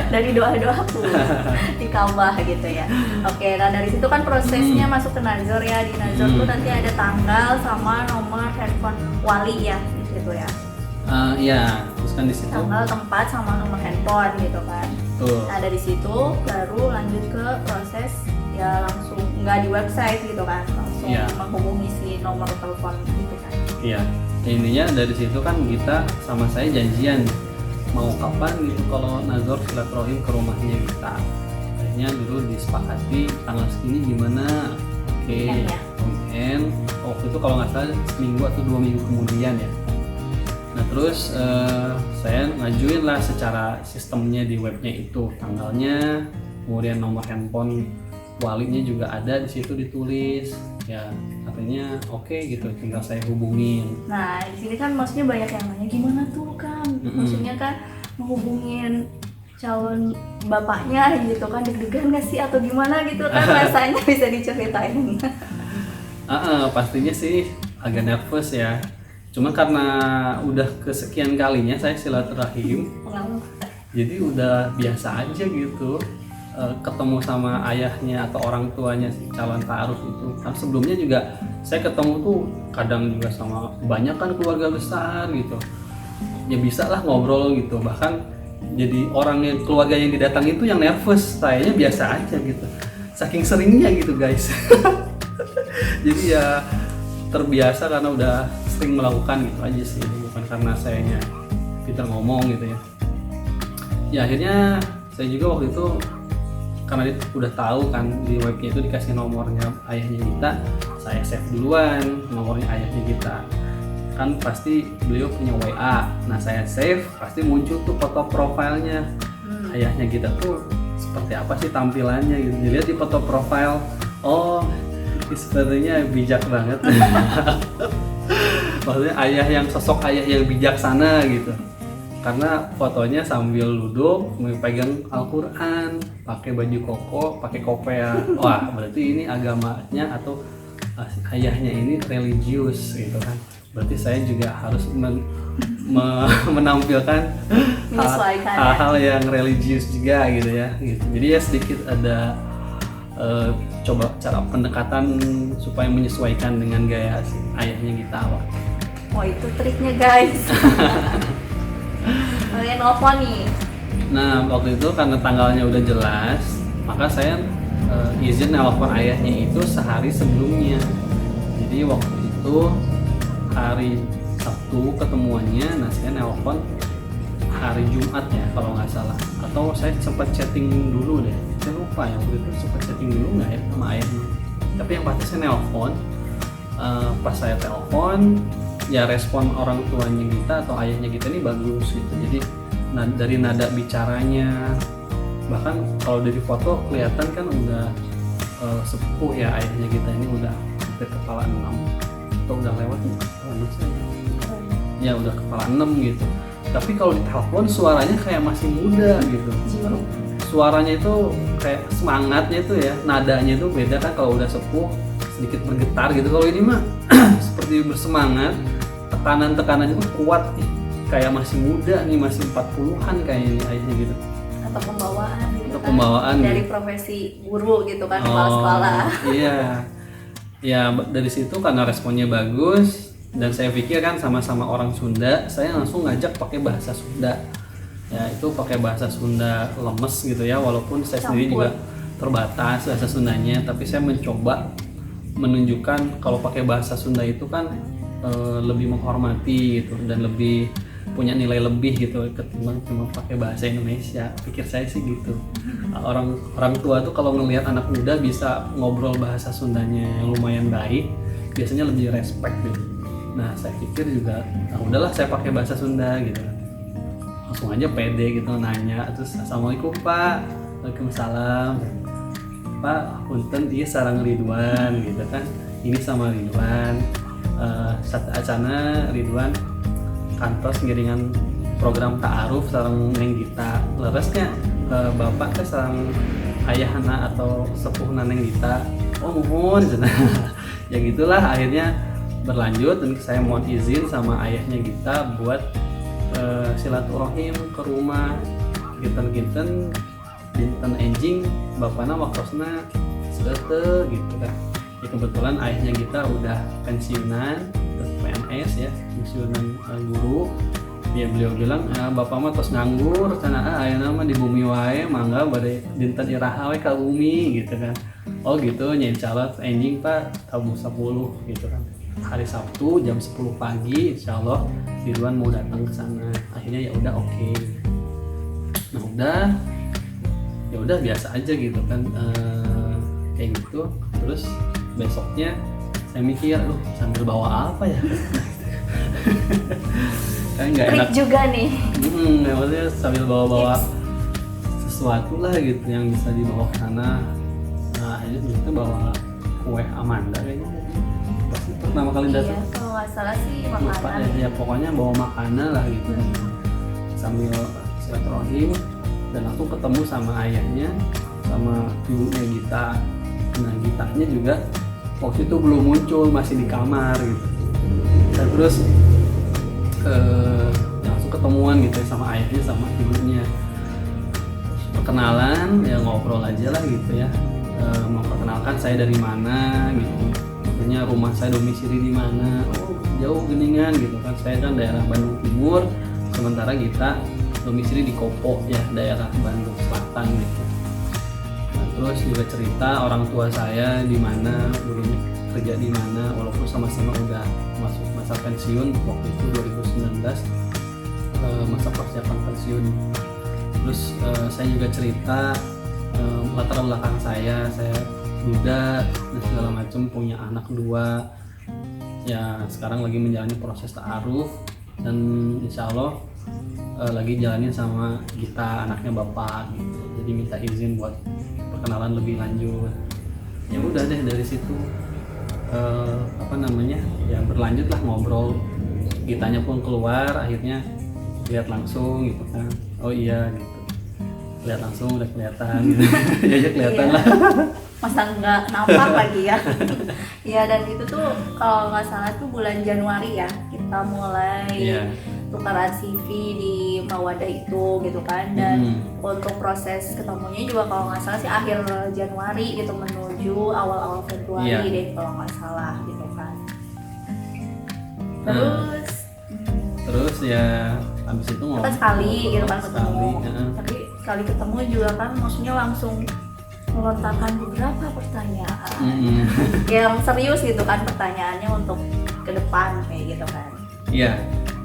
dari doa-doaku di Ka'bah gitu ya? Oke, nah dari situ kan prosesnya masuk ke nazar ya. Di nazar tuh nanti ada tanggal sama nomor handphone wali ya di situ ya. Iya, terus kan di situ Tanggal, tempat sama nomor handphone gitu kan. tuh. Nah dari situ baru lanjut ke proses ya, langsung nggak di website gitu kan, langsung Iya. menghubungi si nomor telepon gitu kan. Iya, intinya dari situ kan kita sama saya janjian mau kapan gitu kalau nazar silaturahim ke rumahnya kita. Akhirnya dulu disepakati tanggal segini gimana. Oke, Weekend ya? weekend. Waktu itu kalau nggak salah seminggu atau 2 minggu kemudian ya. Nah terus saya ngajuin lah secara sistemnya di webnya itu tanggalnya, kemudian nomor handphone walinya juga ada di situ ditulis. Ya katanya oke gitu, tinggal saya hubungin. Nah di sini kan maksudnya banyak yang nanya gimana tuh kan, maksudnya kan menghubungin calon bapaknya gitu kan, deg-degan nggak sih atau gimana gitu kan rasanya, bisa diceritain? Pastinya sih agak nervous ya. Cuma karena udah kesekian kalinya saya silaturahim, Pengalaman. jadi udah biasa aja gitu ketemu sama ayahnya atau orang tuanya si calon ta'aruf itu. Kan sebelumnya juga saya ketemu tuh kadang juga sama banyak kan keluarga besar gitu. Ya bisa lah ngobrol gitu. Bahkan jadi orang yang keluarga yang didatangi itu yang nervous, sayanya biasa aja gitu. Saking seringnya gitu guys. Jadi ya terbiasa karena udah sering melakukan gitu aja sih, bukan karena sayanya pintar ngomong gitu ya. Ya akhirnya saya juga waktu itu karena dia udah tahu kan di webnya itu dikasih nomornya ayahnya kita, saya save duluan nomornya ayahnya kita. Kan pasti beliau punya WA, nah saya save pasti muncul tuh foto profilnya ayahnya kita tuh seperti apa sih tampilannya gitu. Dilihat di foto profile, oh ini sepertinya bijak banget. Maksudnya ayah yang sosok ayah yang bijaksana gitu. Karena fotonya sambil duduk memegang Al-Quran, pakai baju koko, pakai kopea. Wah, berarti ini agamanya atau ayahnya ini religius gitu kan. Berarti saya juga harus menampilkan hal-hal yang religius juga gitu ya. Gitu. Jadi ya sedikit ada coba cara pendekatan supaya menyesuaikan dengan gaya ayahnya kita. Oh itu triknya guys. Kalian nelfon nih. Nah waktu itu karena tanggalnya udah jelas, maka saya izin nelfon ayahnya itu sehari sebelumnya. Jadi waktu itu hari Sabtu ketemuannya, nah saya nelfon hari Jumat ya kalau nggak salah. Atau saya sempat chatting dulu deh, saya lupa ya waktu itu sempat chatting dulu nggak ya sama ayahnya. Tapi yang pasti saya nelfon. Pas saya telepon, ya respon orang tuanya kita atau ayahnya kita ini bagus gitu. Jadi dari nada bicaranya, bahkan kalau dari foto kelihatan kan udah sepuh ya ayahnya kita ini, udah hampir kepala 6 atau udah lewat nih kepala 6 saya. Ya udah kepala 6 gitu. Tapi kalau di telepon suaranya kayak masih muda gitu. Suaranya itu kayak semangatnya itu ya, nadanya itu beda kan kalau udah sepuh sedikit bergetar gitu. Kalau ini mah seperti bersemangat, tekanan-tekanannya tuh kuat nih, kayak masih muda nih, masih 40-an kayaknya ayahnya gitu. Atau pembawaan gitu Atau kan, pembawaan dari gitu. profesi guru gitu kan, kepala sekolah. Iya. Ya dari situ karena responnya bagus dan saya pikir kan sama-sama orang Sunda, saya langsung ngajak pakai bahasa Sunda. Ya itu pakai bahasa Sunda lemes gitu ya, walaupun saya sendiri juga terbatas bahasa Sundanya, tapi saya mencoba menunjukkan kalau pakai bahasa Sunda itu kan lebih menghormati gitu dan lebih punya nilai lebih gitu ketimbang cuma pakai bahasa Indonesia. Pikir saya sih gitu. Orang tua tuh kalau ngelihat anak muda bisa ngobrol bahasa Sundanya yang lumayan baik, biasanya lebih respect gitu. Nah saya pikir juga, udahlah saya pakai bahasa Sunda gitu. Langsung aja pede gitu nanya, terus assalamualaikum Pak, waalaikumsalam. Pak, punten ieu sareng Ridwan gitu kan. Ini sama Ridwan. Acana Ridwan kantos ngiringan program ta'aruf sareng Neng Gita. Leresnya bapak teh sareng ayahna atau sepuhna Neng Gita. Oh mohon cenah. Ya gitulah akhirnya berlanjut dan saya mohon izin sama ayahnya Gita buat silaturahim ke rumah ginten dinten enjing bapakna waktosna seuteuh gitu kan. Ya kebetulan ayahnya Gita udah pensiunan PNS ya, pensiunan guru. Ya beliau bilang, bapak mah tos nganggur cenah ayeuna mah di bumi wae mangga bade dinten iraha we ka bumi gitu kan. Oh gitu nya insyaallah enjing Pak tabu 10 gitu kan. Hari Sabtu jam 10 pagi insyaallah Ridwan mau datang ke sana. Akhirnya ya udah oke. Nah ya udah biasa aja gitu kan, kayak gitu. Terus besoknya saya mikir, sambil bawa apa ya? Kan nggak enak juga nih. Maksudnya sambil bawa sesuatu lah gitu yang bisa dibawa ke sana. Nah akhirnya kita bawa kue Amanda kayaknya. Pasti pertama kali datang. Iya, kalau nggak salah sih Lupa makanan. ya pokoknya bawa makanan lah gitu. Sambil silaturahim dan langsung ketemu sama ayahnya sama ibunya Gita. Nah Gitanya juga waktu itu belum muncul, masih di kamar gitu. Dan terus langsung ketemuan gitu ya sama ayahnya sama ibunya. Perkenalan ya ngobrol aja lah gitu ya. Memperkenalkan saya dari mana gitu. Maksudnya rumah saya domisili di mana. Oh jauh Geningan gitu kan. Saya kan daerah Bandung Timur, sementara Gita domisili di Kopo ya daerah Bandung Selatan gitu. Terus juga cerita orang tua saya di mana dulunya kerja di mana, walaupun sama-sama udah masuk masa pensiun waktu itu 2019, masa persiapan pensiun. Terus saya juga cerita latar belakang saya duda dan segala macam, punya anak 2 ya sekarang lagi menjalani proses ta'aruf dan insya Allah lagi jalanin sama Gita anaknya bapak gitu. Jadi minta izin buat perkenalan lebih lanjut. Ya udah deh dari situ ya berlanjut lah ngobrol. Gitanya pun keluar, akhirnya lihat langsung gitu kan. Oh iya gitu, lihat langsung udah kelihatan gitu. Ya kelihatan lah. Masa nggak nampak lagi ya. Ya dan itu tuh kalau nggak salah tuh bulan Januari ya kita mulai tukaran CV di Mawadah itu gitu kan. Dan untuk proses ketemunya juga kalau nggak salah sih akhir Januari gitu menuju awal-awal Februari deh kalau nggak salah gitu kan. Terus ya habis itu ngobrol kan sekali gitu kan ketemu. Tapi sekali ketemu juga kan maksudnya langsung melontarkan beberapa pertanyaan yang serius gitu kan, pertanyaannya untuk ke depan kayak gitu kan. Iya.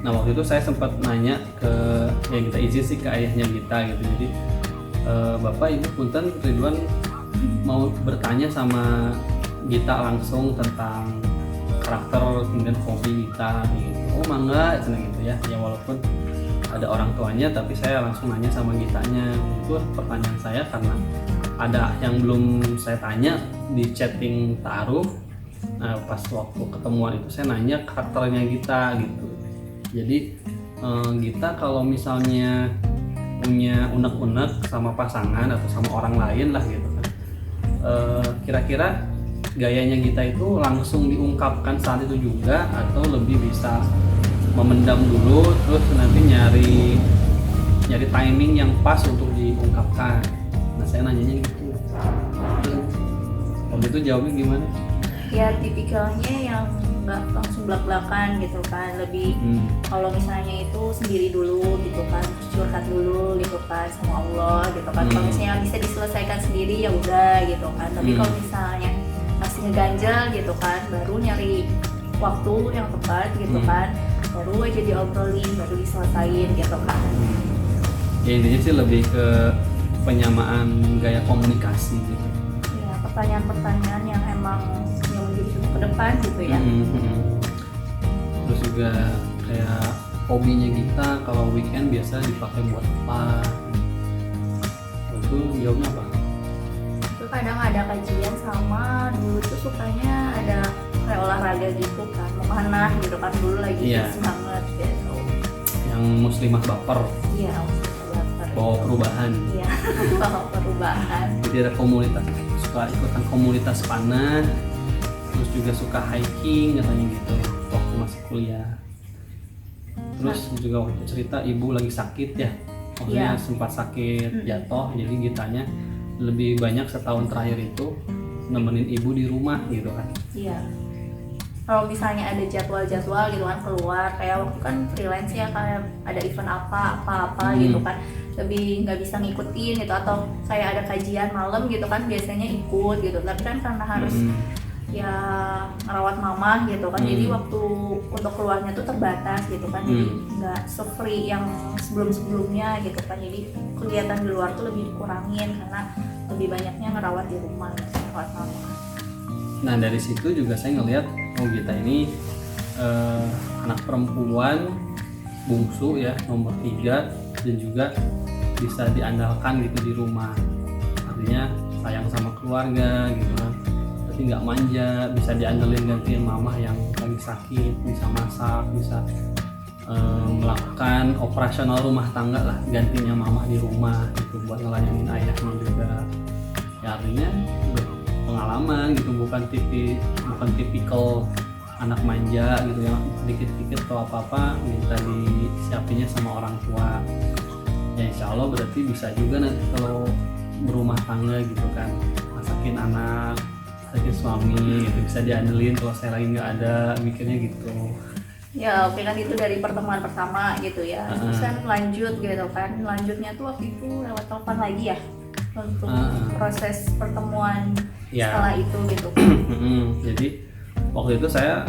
Nah waktu itu saya sempat nanya ke yang kita izin sih ke ayahnya Gita gitu. Jadi Bapak Ibu punten Ridwan mau bertanya sama Gita langsung tentang karakter kemudian hobi Gita gitu. Oh mangga senang gitu ya. Ya walaupun ada orang tuanya tapi saya langsung nanya sama Gitanya. Itu pertanyaan saya karena ada yang belum saya tanya di chatting ta'aruf. Nah pas waktu ketemuan itu saya nanya karakternya Gita gitu. Jadi Gita kalau misalnya punya unek-unek sama pasangan atau sama orang lain lah gitu kan, kira-kira gayanya Gita itu langsung diungkapkan saat itu juga atau lebih bisa memendam dulu terus nanti nyari timing yang pas untuk diungkapkan. Nah saya nanyanya gitu. Waktu itu jawabnya gimana? Ya tipikalnya yang nggak langsung belak-belakan gitu kan, lebih kalau misalnya itu sendiri dulu gitu kan, curhat dulu gitu kan sama Allah gitu kan. Kalau misalnya bisa diselesaikan sendiri ya udah gitu kan, tapi kalau misalnya masih ngeganjel gitu kan baru nyari waktu yang tepat gitu kan baru aja diobrolin, baru diselesain gitu kan. Ya intinya sih lebih ke penyamaan gaya komunikasi gitu. Ya, pertanyaan-pertanyaan yang emang yang menjadi satu ke depan gitu ya. Terus juga kayak hobinya kita kalau weekend biasa dipakai buat apa? Itu jawabnya apa? Itu kadang ada kajian sama dulu tuh sukanya ada kayak olahraga gitu kan, memanah gitu kan dulu lagi Iya. banget gitu. Yang muslimah baper, Iya, baper. bawa perubahan. Iya, bawa perubahan. Jadi ada komunitas, suka ikutan komunitas panah, terus juga suka hiking katanya gitu waktu masih kuliah. Terus juga waktu cerita ibu lagi sakit ya, maksudnya Iya. sempat sakit jatuh, jadi ditanya lebih banyak setahun terakhir itu nemenin ibu di rumah gitu kan. Iya. Kalau misalnya ada jadwal-jadwal gitu kan keluar, kayak waktu kan freelance ya, kayak ada event apa gitu kan, lebih nggak bisa ngikutin gitu, atau kayak ada kajian malam gitu kan biasanya ikut gitu, tapi kan karena harus ya ngerawat mama gitu kan, jadi waktu untuk keluarnya tuh terbatas gitu kan, jadi nggak se-free yang sebelum-sebelumnya gitu kan, jadi kegiatan di luar tuh lebih dikurangin karena lebih banyaknya ngerawat di rumah gitu, ngerawat mama. Nah dari situ juga saya ngelihat oh kita ini anak perempuan bungsu ya, nomor 3, dan juga bisa diandalkan gitu di rumah, artinya sayang sama keluarga gitu kan, tapi nggak manja, bisa diandelin gantiin mama yang lagi sakit, bisa masak, bisa melakukan operasional rumah tangga lah, gantinya mama di rumah gitu buat ngelayanin ayahnya juga ya, artinya pengalaman gitu, bukan tipikal anak manja gitu yang dikit-dikit atau apa-apa minta disiapinnya sama orang tua. Ya insya Allah berarti bisa juga nanti kalau berumah tangga gitu kan, masakin anak, masakin suami gitu, bisa diandelin kalau saya lagi nggak ada, mikirnya gitu. Ya oke kan itu dari pertemuan pertama gitu ya, terus kan lanjut gitu kan, lanjutnya tuh waktu itu lewat telepon lagi ya untuk proses pertemuan Ya. setelah itu gitu. Jadi waktu itu saya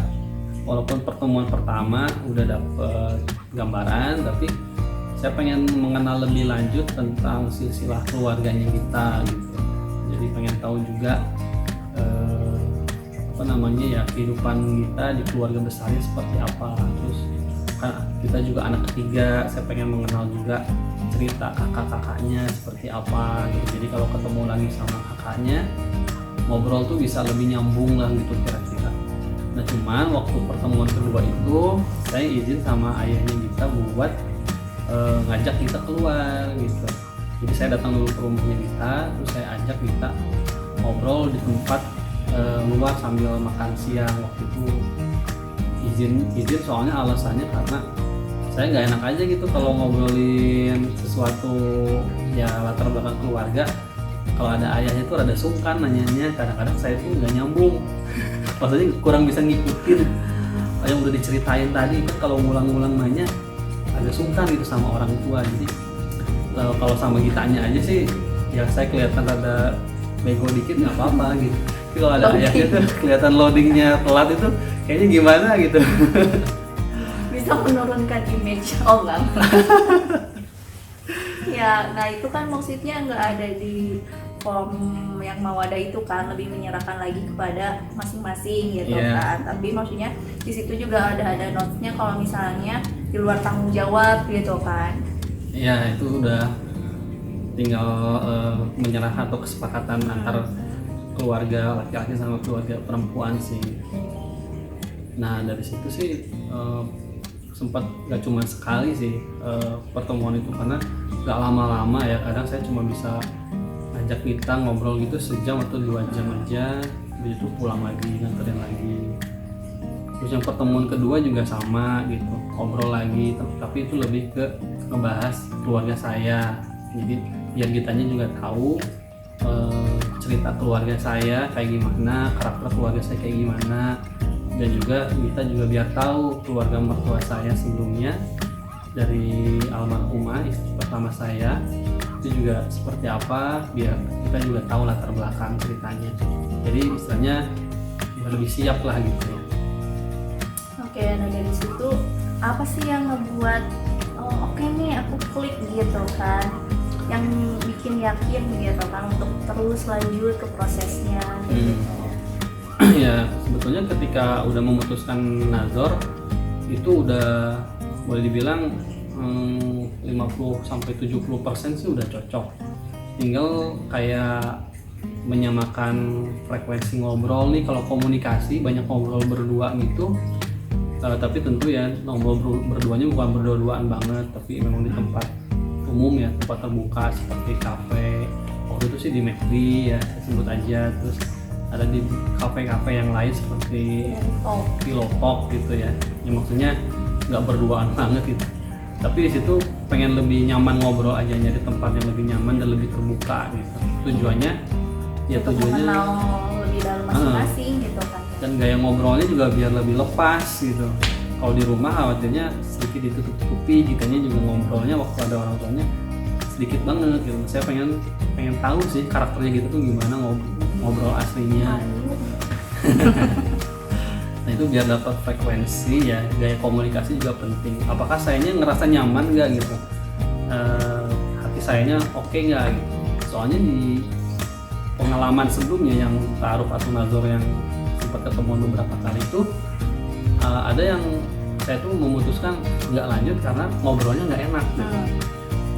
walaupun pertemuan pertama udah dapet gambaran, tapi saya pengen mengenal lebih lanjut tentang silsilah keluarganya kita gitu. Jadi pengen tahu juga apa namanya ya, kehidupan kita di keluarga besarnya seperti apa. Terus kan kita juga anak ketiga, saya pengen mengenal juga cerita kakak-kakaknya seperti apa gitu. Jadi kalau ketemu lagi sama kakaknya, ngobrol tuh bisa lebih nyambung lah gitu kira-kira. Nah cuman waktu pertemuan kedua itu saya izin sama ayahnya kita buat ngajak kita keluar gitu. Jadi saya datang dulu ke rumahnya kita, terus saya ajak kita ngobrol di tempat luar sambil makan siang. Waktu itu izin soalnya alasannya karena saya nggak enak aja gitu kalau ngobrolin sesuatu ya latar belakang keluarga, kalau ada ayahnya tuh rada sungkan nanyanya, kadang-kadang saya tuh nggak nyambung maksudnya kurang bisa ngikutin yang udah diceritain tadi kan, kalau ngulang-ngulang nanya agak sungkan gitu sama orang tua. Jadi kalau sama Gitanya aja sih ya saya kelihatan rada bego dikit nggak apa-apa gitu, tapi kalau ada ayahnya tuh kelihatan loadingnya telat itu kayaknya gimana gitu. Bisa menurunkan image. Oh enggak. Ya, nah itu kan maksudnya nggak ada di form yang mau ada itu kan, lebih menyerahkan lagi kepada masing-masing gitu kan. Tapi maksudnya di situ juga ada notes-nya kalau misalnya di luar tanggung jawab gitu kan. Ya itu udah tinggal menyerah atau kesepakatan antar keluarga laki-laki sama keluarga perempuan sih. Nah dari situ sih sempat gak cuma sekali sih pertemuan itu, karena gak lama-lama ya, kadang saya cuma bisa ajak kita ngobrol gitu sejam atau 2 jam aja, habis itu pulang lagi nganterin lagi. Terus yang pertemuan kedua juga sama gitu, ngobrol lagi, tapi itu lebih ke ngebahas keluarga saya. Jadi biar kitanya juga tahu cerita keluarga saya kayak gimana, karakter keluarga saya kayak gimana, dan juga kita juga biar tahu keluarga mertua saya sebelumnya dari almarhumah istri pertama saya itu juga seperti apa, biar kita juga tahu latar belakang ceritanya. Jadi istilahnya lebih siap lah gitu ya. Oke, nah dari situ apa sih yang ngebuat oh, oke nih aku klik gitu kan, yang bikin yakin gitu kan untuk terus lanjut ke prosesnya gitu. Ya sebetulnya ketika udah memutuskan nazar itu udah boleh dibilang 50-70% sih udah cocok, tinggal kayak menyamakan frekuensi ngobrol nih. Kalau komunikasi banyak ngobrol berdua gitu, tapi tentu ya ngobrol berduanya bukan berdua-duaan banget, tapi memang di tempat umum ya, tempat terbuka seperti kafe. Waktu itu sih di McD ya, saya sebut aja. Terus ada di kafe-kafe yang lain seperti Pillow Talk gitu ya. Ya maksudnya nggak berduaan banget gitu. Tapi di situ pengen lebih nyaman ngobrol aja, nyari tempat yang lebih nyaman dan lebih terbuka gitu. Tujuannya mengenal lebih dalam masing-masing gitu kan. Dan gaya ngobrolnya juga biar lebih lepas gitu. Kalau di rumah khawatirnya sedikit ditutup-tutupi, jikanya juga ngobrolnya waktu ada orang tuanya sedikit banget gitu. Saya pengen tahu sih karakternya gitu tuh gimana ngobrol aslinya. Nah itu biar dapat frekuensi ya, gaya komunikasi juga penting. Apakah sayanya ngerasa nyaman nggak gitu, hati sayanya oke nggak gitu. Soalnya di pengalaman sebelumnya yang ta'aruf atau nazar yang sempat ketemu beberapa kali itu, ada yang saya tuh memutuskan nggak lanjut karena ngobrolnya nggak enak gitu.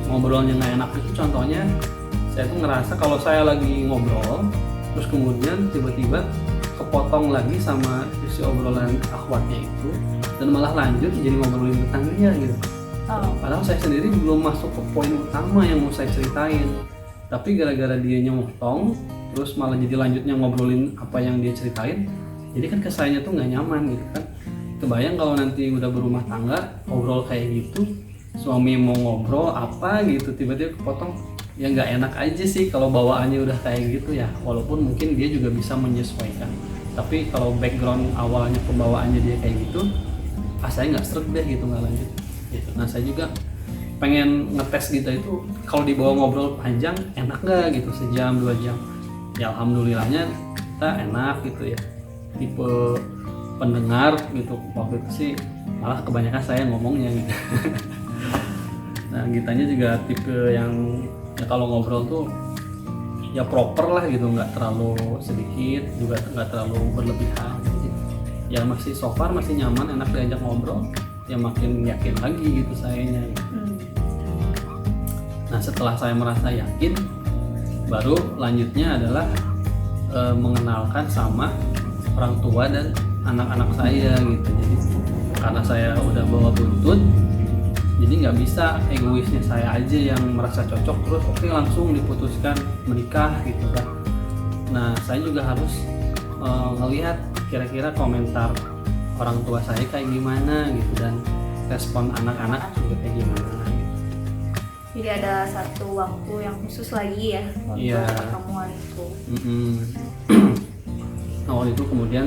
Ngobrolnya nggak enak itu contohnya, saya tuh ngerasa kalau saya lagi ngobrol terus kemudian tiba-tiba kepotong lagi sama isi obrolan akhwatnya itu dan malah lanjut jadi ngobrolin tentang dia gitu. Padahal saya sendiri belum masuk ke poin utama yang mau saya ceritain, tapi gara-gara dianya motong terus malah jadi lanjutnya ngobrolin apa yang dia ceritain, jadi kan kesannya tuh nggak nyaman gitu kan. Kebayang kalau nanti udah berumah tangga ngobrol kayak gitu, suami mau ngobrol apa gitu tiba-tiba kepotong, ya nggak enak aja sih kalau bawaannya udah kayak gitu ya. Walaupun mungkin dia juga bisa menyesuaikan, tapi kalau background awalnya pembawaannya dia kayak gitu, saya nggak seret deh gitu, nggak lanjut gitu. Nah saya juga pengen ngetes gitu itu kalau dibawa ngobrol panjang enak nggak gitu, sejam 2 jam. Ya alhamdulillahnya kita enak gitu ya, tipe pendengar gitu. Waktu itu sih malah kebanyakan saya ngomongnya gitu. Nah Gitanya juga tipe yang ya kalau ngobrol tuh ya proper lah gitu, nggak terlalu sedikit juga nggak terlalu berlebihan gitu. Ya masih so far masih nyaman, enak diajak ngobrol, ya makin yakin lagi gitu sayanya gitu. Nah setelah saya merasa yakin, baru lanjutnya adalah mengenalkan sama orang tua dan anak-anak saya gitu. Jadi karena saya udah bawa buntut, jadi nggak bisa egoisnya saya aja yang merasa cocok terus oke langsung diputuskan menikah gitu kan. Nah saya juga harus ngelihat kira-kira komentar orang tua saya kayak gimana gitu, dan respon anak-anak juga kayak gimana. Jadi ada satu waktu yang khusus lagi ya untuk pertemuan itu. Nah waktu itu kemudian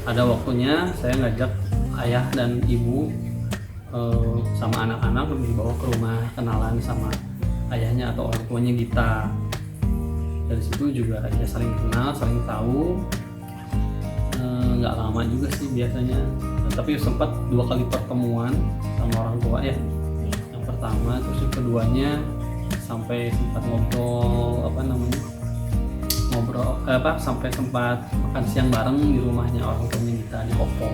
ada waktunya saya ngajak ayah dan ibu sama anak-anak dibawa ke rumah kenalan sama ayahnya atau orang tuanya Gita. Dari situ juga ya saling kenal, saling tahu. Nggak lama juga sih biasanya, tapi sempat 2 kali pertemuan sama orang tua ya. Pertama, terus yang keduanya sampai sempat ngobrol sampai sempat makan siang bareng di rumahnya orang tuanya kita di Oppo.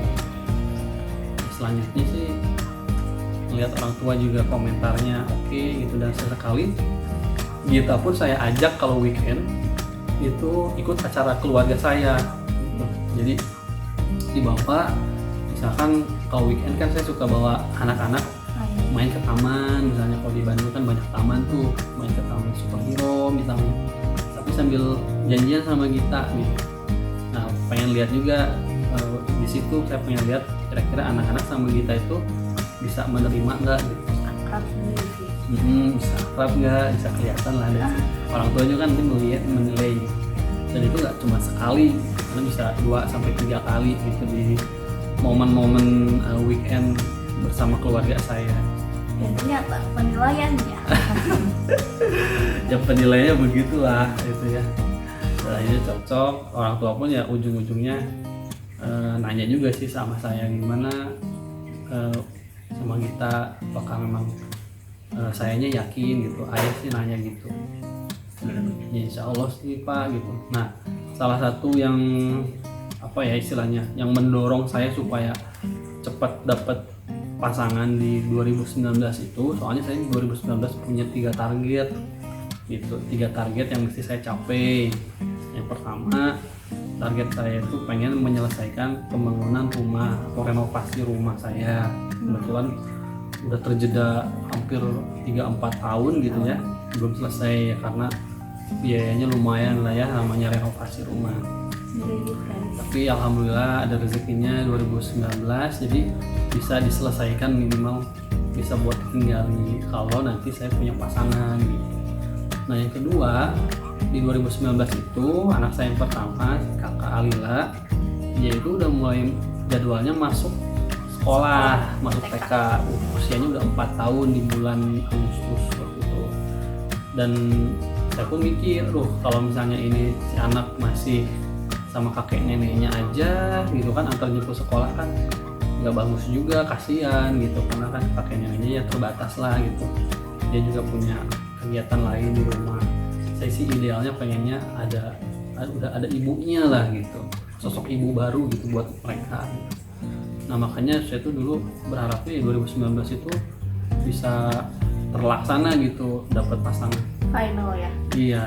Selanjutnya sih melihat orang tua juga komentarnya oke gitu, dan sesekali Gita pun saya ajak kalau weekend itu ikut acara keluarga saya gitu. Jadi di bapak misalkan kalau weekend kan saya suka bawa anak-anak main ke taman, misalnya kalau di Bandung kan banyak taman tuh, main ke taman superhero misalnya, tapi sambil janjian sama Gita gitu. Nah pengen lihat juga di situ, saya pengen lihat kira-kira anak-anak sama Gita itu bisa menerima nggak gitu, akrab gitu. Bisa akrab nggak, bisa kelihatan lah dari orang tuanya kan menilai, dan itu nggak cuma sekali, karena bisa 2-3 kali gitu di momen-momen weekend bersama keluarga saya. Dan ternyata penilaiannya Ya penilaiannya begitulah itu ya. Ini cocok, orang tua pun ya ujung-ujungnya nanya juga sih sama saya gimana kita apakah memang sayanya yakin gitu. Ayah sih nanya gitu. Ya insya Allah sih Pak gitu. Nah salah satu yang apa ya istilahnya yang mendorong saya supaya cepat dapat pasangan di 2019 itu, soalnya saya di 2019 punya 3 target gitu, 3 target yang mesti saya capai. Yang pertama, target saya itu pengen menyelesaikan pembangunan rumah atau renovasi rumah saya. Kebetulan udah terjeda hampir 3-4 tahun gitu ya, belum selesai ya, karena biayanya lumayan lah ya namanya renovasi rumah. Tapi alhamdulillah ada rezekinya 2019, jadi bisa diselesaikan, minimal bisa buat tinggali kalau nanti saya punya pasangan gitu. Nah yang kedua, di 2019 itu anak saya yang pertama, kakak Alila, dia itu udah mulai jadwalnya masuk sekolah, masuk TK. Usianya udah 4 tahun di bulan Agustus waktu itu. Dan saya pun mikir, kalau misalnya ini si anak masih sama kakek neneknya aja gitu kan, antar jemput sekolah kan nggak bagus juga, kasihan gitu, karena kan kakek neneknya ya terbatas lah gitu, dia juga punya kegiatan lain di rumah. Saya sih idealnya pengennya udah ada ibunya lah gitu, sosok ibu baru gitu buat mereka gitu. Nah makanya saya tuh dulu berharapnya 2019 itu bisa terlaksana gitu, dapat pasangan final ya. Iya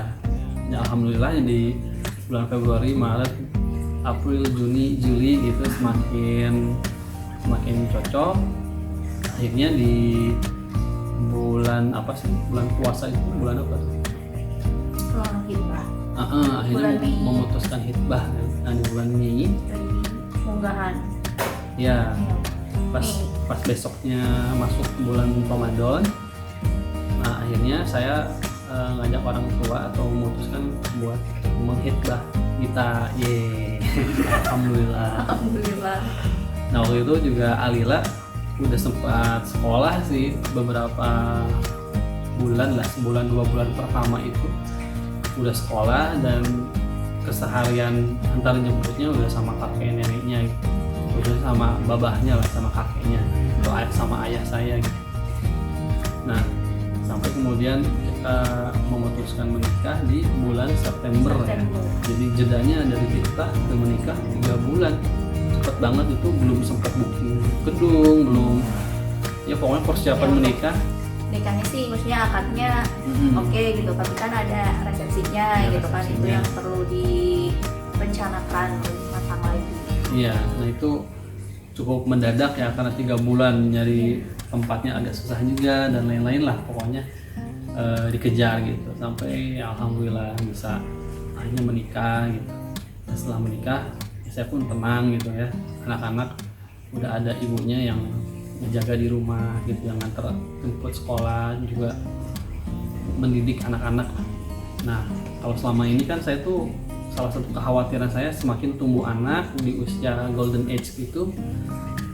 ya, alhamdulillah di bulan Februari, Maret, April, Juni, Juli gitu semakin cocok. Akhirnya di bulan apa sih, bulan puasa itu bulan apa tuh? Hitbah. Akhirnya memutuskan hitbah kan di bulan Mei. Munggahan. Ya, pas besoknya masuk bulan Ramadan. Nah akhirnya saya ngajak orang tua atau memutuskan buat menghitbah kita. Alhamdulillah. Nah waktu itu juga Alila udah sempat sekolah sih beberapa bulan lah, sebulan 2 bulan pertama itu udah sekolah, dan keseharian antar jemputnya udah sama kakek neneknya gitu, udah sama babahnya lah, sama kakeknya atau sama ayah saya gitu. Nah sampai kemudian kita memutuskan menikah di bulan September. Ya. Jadi jedanya dari kita ke menikah 3 bulan, cepet banget itu, belum sempat booking gedung, belum ya pokoknya persiapan menikah. Nikahnya sih maksudnya akadnya oke gitu, tapi kan ada resepsinya gitu kan, itu yang perlu direncanakan lebih matang lagi. Iya, nah itu cukup mendadak ya, karena 3 bulan nyari tempatnya agak susah juga dan lain-lain lah pokoknya. Dikejar gitu sampai alhamdulillah bisa akhirnya menikah gitu. Dan setelah menikah ya saya pun tenang gitu ya, anak-anak udah ada ibunya yang menjaga di rumah gitu, yang nganter jemput sekolah, juga mendidik anak-anak. Nah kalau selama ini kan saya tuh salah satu kekhawatiran saya, semakin tumbuh anak di usia golden age gitu,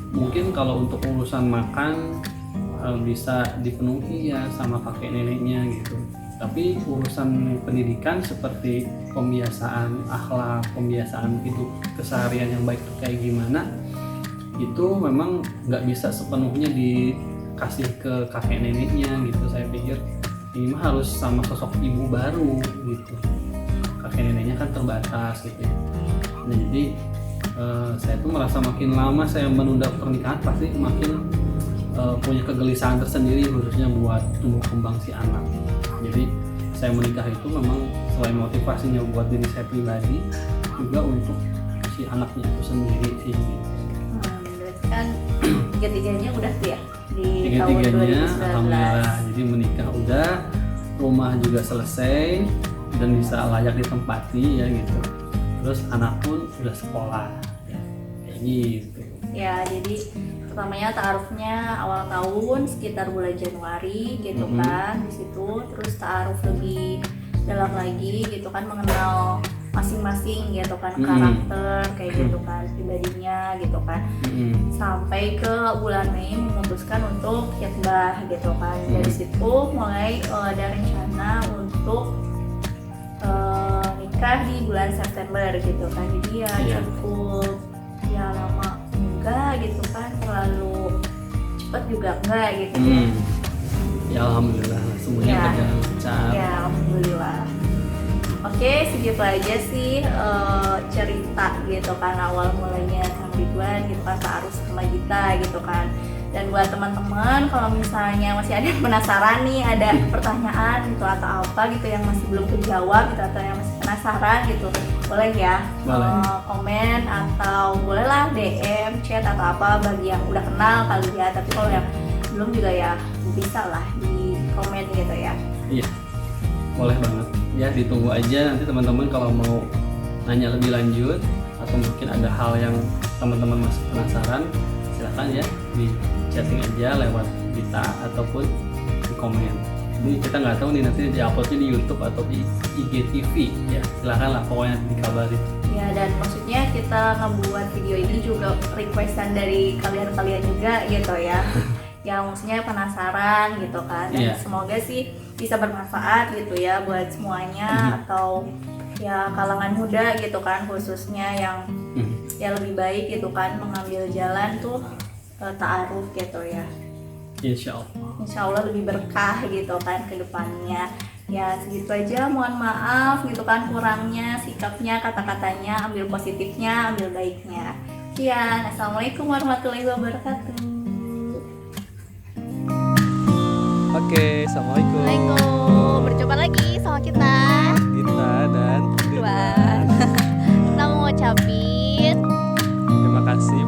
mungkin kalau untuk urusan makan bisa dipenuhi ya sama kakek neneknya gitu, tapi urusan pendidikan seperti pembiasaan akhlak, pembiasaan hidup keseharian yang baik itu kayak gimana, itu memang nggak bisa sepenuhnya dikasih ke kakek neneknya gitu. Saya pikir ini mah harus sama sosok ibu baru gitu, kakek neneknya kan terbatas gitu. Nah jadi saya tuh merasa makin lama saya menunda pernikahan pasti makin punya kegelisahan tersendiri, khususnya buat tumbuh kembang si anak. Jadi saya menikah itu memang selain motivasinya buat diri saya pribadi, juga untuk si anaknya itu sendiri sih. Berarti kan tiga-tiganya udah tuh ya di tahun 2019. Alhamdulillah, jadi menikah udah, rumah juga selesai dan bisa layak ditempati ya gitu. Terus anak pun udah sekolah ya, kayak gitu. Ya jadi pertamanya ta'arufnya awal tahun sekitar bulan Januari gitu kan, di situ terus ta'aruf lebih dalam lagi gitu kan, mengenal masing-masing gitu kan, karakter kayak gitu kan, pribadinya gitu kan, sampai ke bulan Mei memutuskan untuk khitbah gitu kan. Dari situ mulai ada rencana untuk nikah di bulan September gitu kan. Jadi ya cukup ya lama enggak gitu kan, terlalu cepet juga enggak gitu ya. Ya alhamdulillah semuanya Ya. berjalan lancar. Ya alhamdulillah. Oke, segitu aja sih cerita gitu kan awal mulanya Kang Ridwan gitu kan, Kak Arus sama Gita gitu kan. Dan buat teman-teman kalau misalnya masih ada yang penasaran nih, ada pertanyaan gitu atau apa gitu yang masih belum terjawab gitu atau yang masih penasaran gitu, boleh ya Boleh. komen atau bolehlah DM, chat atau apa bagi yang udah kenal kali ya. Tapi kalau yang belum juga ya bisa lah di komen gitu ya. Iya, boleh banget. Ya ditunggu aja nanti teman-teman kalau mau nanya lebih lanjut atau mungkin ada hal yang teman-teman masih penasaran, silakan ya di chatting aja lewat kita ataupun di komen. Ini kita nggak tahu nih nanti di-uploadnya di YouTube atau di IGTV ya. Silakan lah pokoknya dikabarin. Ya, dan maksudnya kita ngebuat video ini juga requestan dari kalian-kalian juga gitu ya. Yang maksudnya penasaran gitu kan. Dan Iya. semoga sih bisa bermanfaat gitu ya buat semuanya atau ya kalangan muda gitu kan, khususnya yang ya lebih baik gitu kan mengambil jalan tuh ta'aruf gitu ya. Insya Allah. Insya Allah lebih berkah gitu kan ke depannya. Ya segitu aja, mohon maaf gitu kan kurangnya sikapnya, kata-katanya, ambil positifnya, ambil baiknya. Sekian, assalamualaikum warahmatullahi wabarakatuh. Oke, assalamualaikum. Assalamualaikum, berjumpa lagi sama kita Gita dan Ridwan. Kita mau ngucapin terima kasih